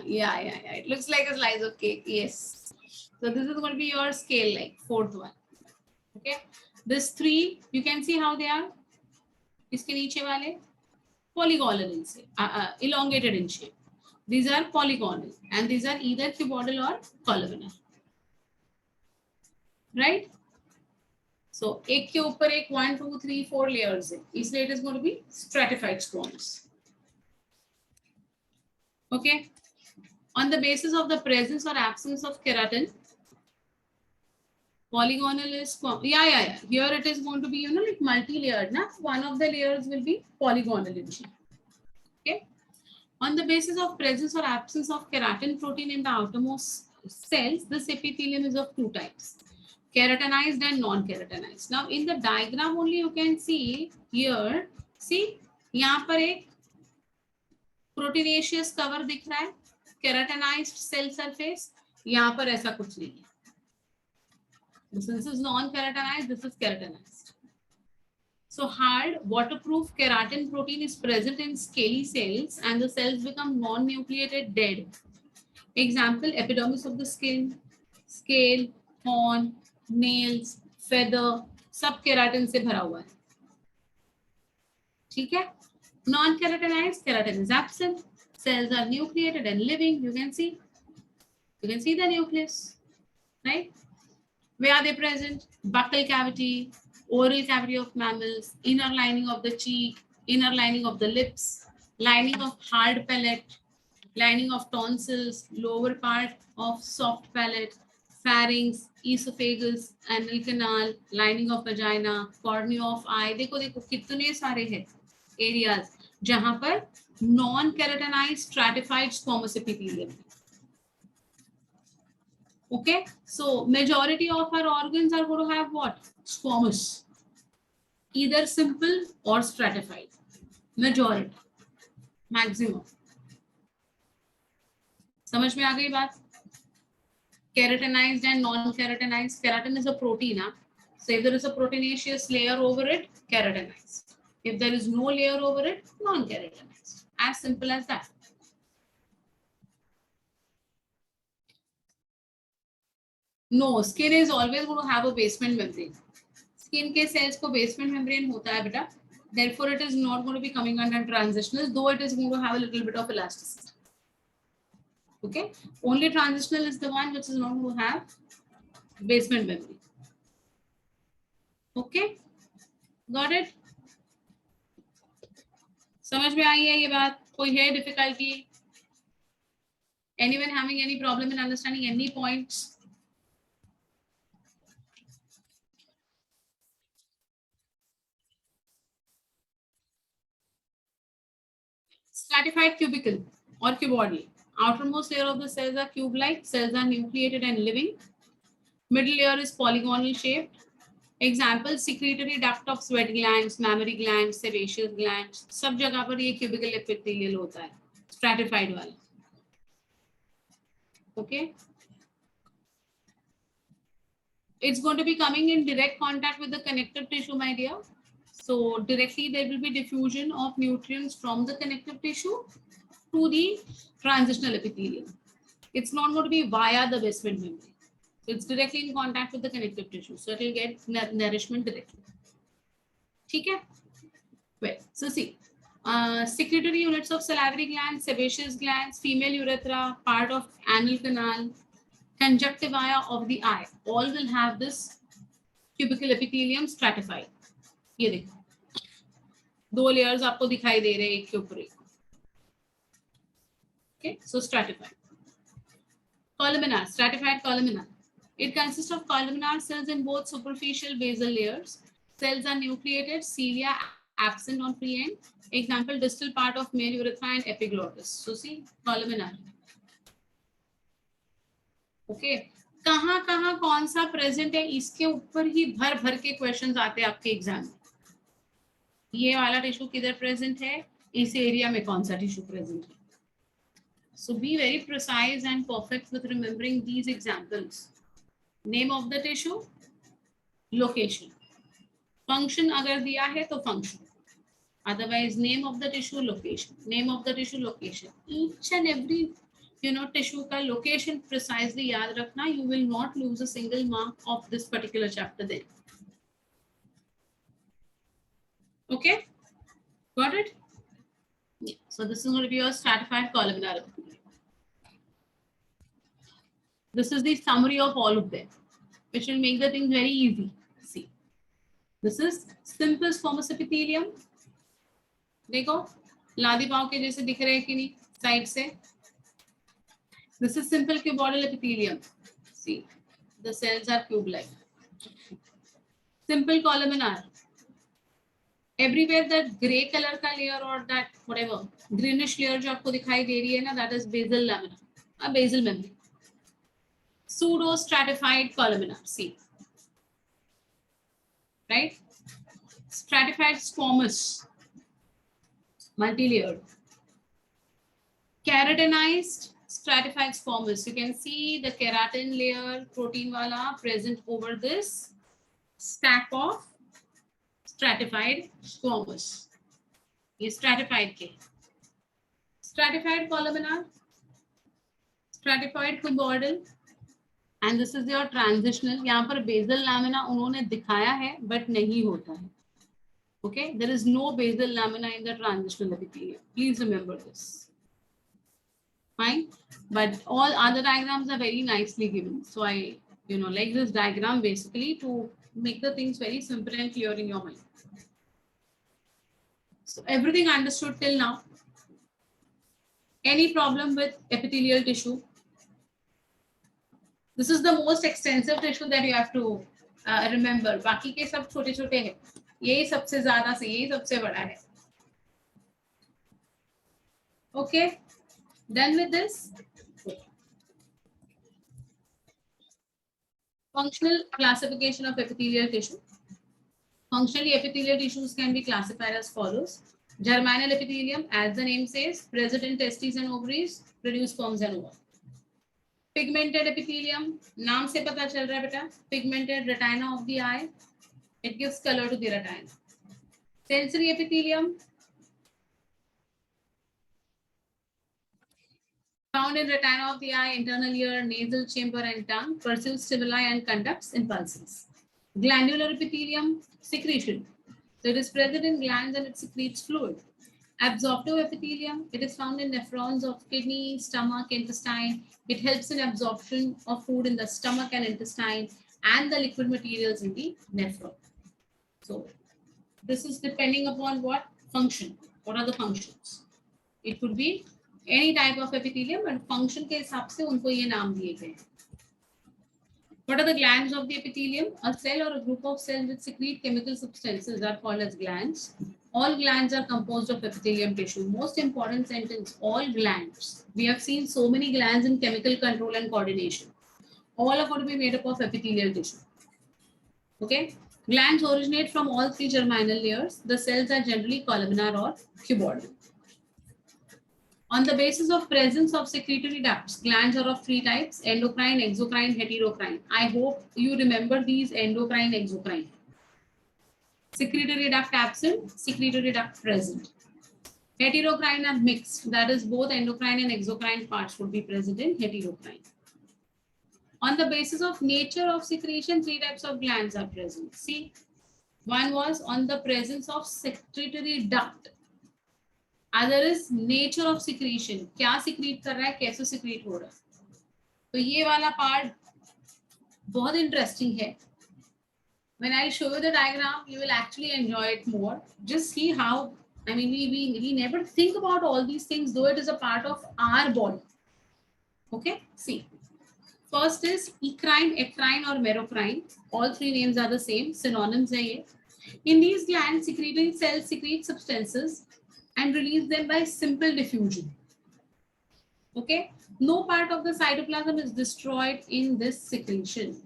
A: Yeah. It looks like a slice of cake. Yes. So this is going to be your scale-like fourth one. Okay. This 3, you can see how they are. इसके नीचे वाले polygonal in shape, elongated in shape. These are polygonal, and these are either cuboidal or columnar. Right? So एक के ऊपर एक 1, 2, 3, 4 layers है. इसलिए it is going to be stratified squamous. Okay. On the basis of the presence or absence of keratin, polygonal is yeah. Here it is going to be like multi-layered. Na? One of the layers will be polygonal in shape. Okay. On the basis of presence or absence of keratin protein in the outermost cells, this epithelium is of 2 types: keratinized and non-keratinized. Now in the diagram only you can see here. See, यहाँ पर एक proteinaceous cover दिख रहा है, keratinized cell surface. यहाँ पर ऐसा कुछ नहीं है. This is non-keratinized, this is keratinized. So hard waterproof keratin protein is present in scaly cells and the cells become non-nucleated dead. Example, epidermis of the skin, scale, horn, nails, feather, सब keratin से भरा हुआ है. ठीक है? Non-keratinized, keratin is absent. Cells are nucleated and living. You can see the nucleus, right? Where are they present? Buccal cavity, oral cavity of mammals, inner lining of the cheek, inner lining of the lips, lining of hard palate, lining of tonsils, lower part of soft palate, pharynx, esophagus, anal canal, lining of vagina, cornea of eye. देखो कितने सारे हैं areas जहां पर non-keratinized stratified squamous epithelium. Okay, so majority of our organs are going to have what? Squamous, either simple or stratified. Majority, maximum. समझ में आ गई बात? Keratinized and non-keratinized. Keratin is a protein. So if there is a proteinaceous layer over it, keratinized. If there is no layer over it, non-keratinized. As simple as that. No, skin is always going to have a basement membrane. Skin के cells को basement membrane होता है बेटा. Therefore, it is not going to be coming under transitional, though it is going to have a little bit of elasticity. Okay, only transitional is the one which is not going to have basement membrane. Okay, got it? समझ में आई है ये बात? कोई है difficulty? Anyone having any problem in understanding any points? Stratified cubicle or cuboidal. Outermost layer of the cells are cube-like. Cells are nucleated and living. Middle layer is polygonal shaped. Example, secretory duct of sweat glands, mammary glands, sebaceous glands. सब जगह पर ये cubical epithelial होता है. Stratified वाला. Okay. It's going to be coming in direct contact with the connective tissue, my dear. So directly there will be diffusion of nutrients from the connective tissue to the transitional epithelium. It's not going to be via the basement membrane. So it's directly in contact with the connective tissue. So it will get nourishment directly. Okay? Well, so see, secretory units of salivary glands, sebaceous glands, female urethra, part of anal canal, conjunctiva of the eye, all will have this cubical epithelium stratified. ये देखो 2 layers आपको दिखाई दे रहे हैं एक के ऊपर एक. Okay, so stratified. Columnar, stratified columnar. It consists of columnar cells in both superficial basal layers. Cells are nucleated, cilia absent on free end. Example, distal part of male urethra and epiglottis. So see, columnar. Okay, कहाँ कौन सा present है इसके ऊपर ही भर भर के questions आते हैं आपके एग्जाम में. ये वाला टिश्यू किधर प्रेजेंट है, इस एरिया में कौन सा टिश्यू प्रेजेंट है. So be very precise and perfect with remembering these examples. Name of the tissue, location. Function अगर दिया है तो function. Otherwise, name of the tissue, location. Name of the tissue, location. Each and every tissue का location precisely याद रखना. You will not lose a single mark of this particular chapter then. Okay, got it? Yeah. So this is going to be your stratified columnar epithelium. This is the summary of all of them, which will make the thing very easy. See, this is simple squamous epithelium. देखो लादी पाव के जैसे दिख रहे हैं कि नहीं side से. This is simple cuboidal epithelium. See, the cells are cube-like. Simple columnar. Everywhere that gray color का layer or that whatever greenish layer जो आपको दिखाई दे रही है ना, that is basal lamina, a basal membrane. Pseudo stratified columnar. See, right? Stratified squamous, multi-layered. Keratinized stratified squamous. You can see the keratin layer, protein wala, present over this stack of stratified squamous. ये stratified के. Stratified columnar, stratified cuboidal, and this is your transitional. यहाँ पर basal lamina उन्होंने दिखाया है, but नहीं होता है. Okay, there is no basal lamina in the transitional epithelium. Please remember this. Fine, but all other diagrams are very nicely given. So I, like this diagram basically to make the things very simple and clear in your mind. So everything understood till now. Any problem with epithelial tissue? This is the most extensive tissue that you have to remember. बाकी के सब छोटे-छोटे हैं. यही सबसे ज़्यादा से यही सबसे बड़ा है. Okay, done with this. Functional classification of epithelial tissue. Functionally, epithelial tissues can be classified as follows. Germinal epithelium, as the name says, present in testes and ovaries, produce sperms and ova. Pigmented epithelium, नाम से पता चल रहा है बेटा. Pigmented retina of the eye, it gives color to the retina. Sensory epithelium, found in retina of the eye, internal ear, nasal chamber and tongue, pursues stimuli and conducts impulses. Glandular epithelium, secretion. So it is present in glands and it secretes fluid. Absorptive epithelium, it is found in nephrons of kidney, stomach, intestine. It helps in absorption of food in the stomach and intestine and the liquid materials in the nephron. So this is depending upon what function. What are the functions? It could be any type of epithelium, but function के हिसाब से उनको ये नाम दिए गए. What are the glands of the epithelium? A cell or a group of cells that secrete chemical substances are called as glands. All glands are composed of epithelium tissue. Most important sentence, all glands. We have seen so many glands in chemical control and coordination. All are going to be made up of epithelial tissue. Okay? Glands originate from all three germinal layers. The cells are generally columnar or cuboidal. On the basis of presence of secretory ducts, glands are of three types: endocrine, exocrine, heterocrine. I hope you remember these: endocrine, exocrine. Secretory duct absent, secretory duct present. Heterocrine are mixed, that is both endocrine and exocrine parts would be present in heterocrine. On the basis of nature of secretion, three types of glands are present. See, one was on the presence of secretory duct. Other is nature of secretion. क्या secrete कर रहा है, कैसे secrete हो रहा है. तो ये वाला part बहुत interesting है. When I show you the diagram, you will actually enjoy it more. Just see how, we never think about all these things, though it is a part of our body. Okay, see. First is ecrine, ecrine or merocrine. All three names are the same, synonyms hai ye. In these glands, secretory cells secrete substances and release them by simple diffusion. Okay, no part of the cytoplasm is destroyed in this secretion.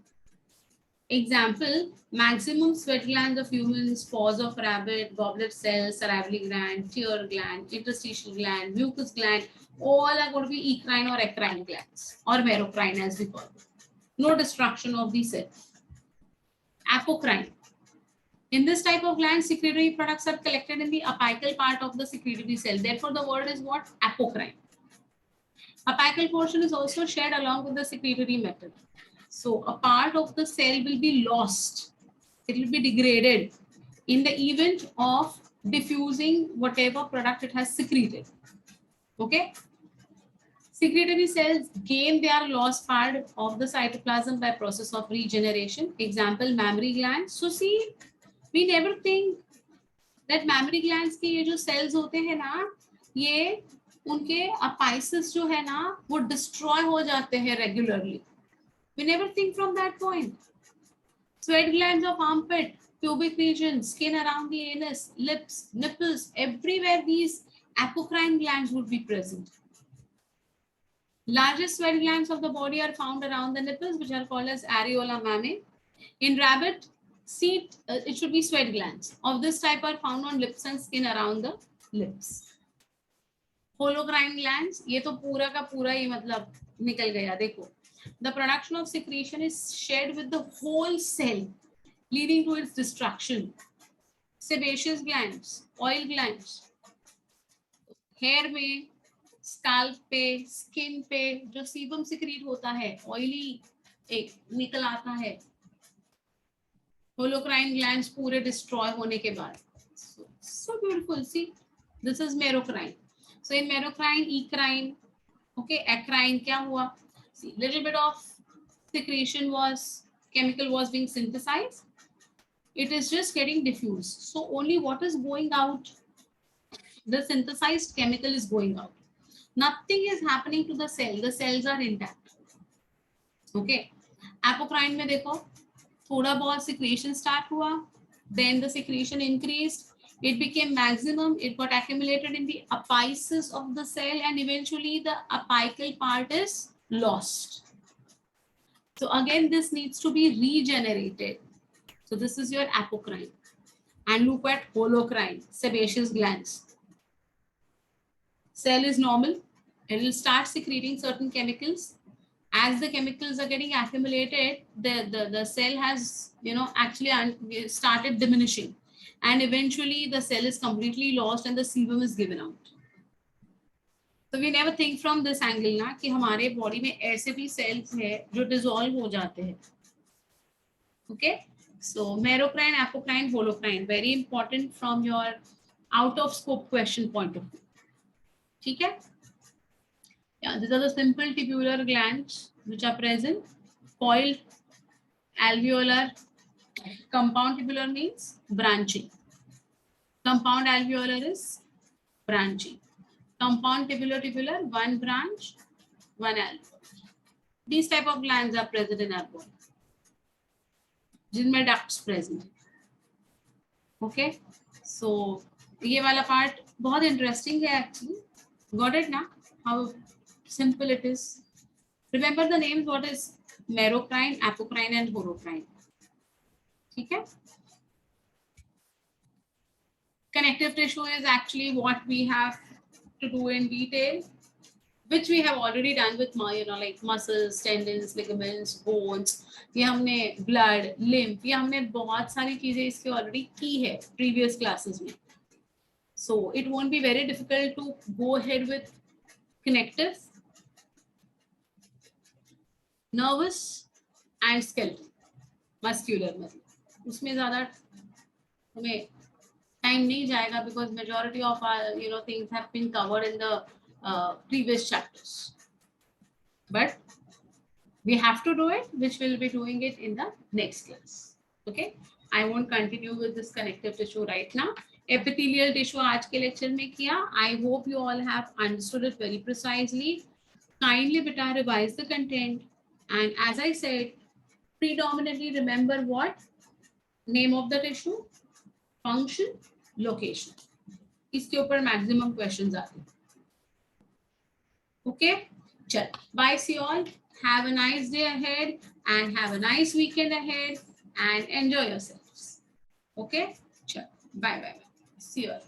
A: Example, maximum sweat glands of humans, paws of rabbit, goblet cells, salivary gland, tear gland, interstitial gland, mucus gland, all are going to be ecrine or ecrine glands, or merocrine as we call them. no destruction of the cell. Apocrine. In this type of gland, secretory products are collected in the apical part of the secretory cell. Therefore, the word is what? Apocrine. Apical portion is also shared along with the secretory method. So a part of the cell will be lost. It will be degraded in the event of diffusing whatever product it has secreted. Okay. Secretory cells gain their lost part of the cytoplasm by process of regeneration. Example, mammary glands. So see, we never think that mammary glands के ये जो cells होते हैं ना, ये उनके apices जो है ना, वो destroy हो जाते हैं regularly. We never think from that point. Sweat glands of armpit, pubic region, skin around the anus, lips, nipples, everywhere these apocrine glands would be present. Largest sweat glands of the body are found around the nipples, which are called as areola mammae. In rabbit, it should be sweat glands. Of this type are found on lips and skin around the lips. Holocrine glands, ये तो पूरा का पूरा ही मतलब निकल गया देखो. The production of secretion is shared with the whole cell, leading to its destruction. Sebaceous glands, oil glands, hair में, स्काल्प पे, स्किन पे जो सीबम सिक्रीट होता है, ऑयली एक निकल आता है. होलोक्राइन ग्लैंड्स पूरे डिस्ट्रॉय होने के बाद. So beautiful. See, this is merocrine. So in merocrine, ecrine, okay, acrine क्या हुआ? See, little bit of secretion chemical was being synthesized. It is just getting diffused. So only what is going out, the synthesized chemical is going out. Nothing is happening to the cell. The cells are intact. Okay. Apocrine में देखो, थोड़ा बहुत secretion start हुआ. Then the secretion increased. It became maximum. It got accumulated in the apices of the cell, and eventually the apical part is lost. So again, this needs to be regenerated. So this is your apocrine. And look at holocrine, sebaceous glands. Cell is normal. It will start secreting certain chemicals. As the chemicals are getting accumulated, the cell has, actually started diminishing. And eventually the cell is completely lost and the sebum is given out. So we never think from this angle ना कि हमारे body में ऐसे भी cells है जो dissolve हो जाते हैं. Okay, so merocrine, apocrine, holocrine, very important from your out of scope question point of view. ठीक है? Yeah, these are the simple tubular glands which are present. Coiled, alveolar, compound tubular means branching. Compound alveolar is branching. Compound tubular, one branch, one alveolar. These type of glands are present in our body. जिनमें ducts present. Okay, so ये वाला part बहुत interesting है actually. Got it now? How simple it is. Remember the names. What is merocrine, apocrine, and holocrine? Okay. Connective tissue is actually what we have to do in detail, which we have already done with like muscles, tendons, ligaments, bones. ये हमने blood, lymph, ये हमने बहुत सारी चीजें इसके already की है previous classes में. So it won't be very difficult to go ahead with connective, nervous, and skeletal, muscular मतलब उसमें ज़्यादा हमें time नहीं जाएगा because majority of our things have been covered in the previous chapters. But we have to do it, which we'll be doing it in the next class. Okay, I won't continue with this connective tissue right now. Epithelial tissue आज के lecture में किया. I hope you all have understood it very precisely. Kindly beta revise the content, and as I said, predominantly remember what? Name of the tissue, function, location. इसके ऊपर maximum questions आते हैं. Okay, चल. Bye, see you all. Have a nice day ahead and have a nice weekend ahead and enjoy yourselves. Okay, चल. Bye. See you all.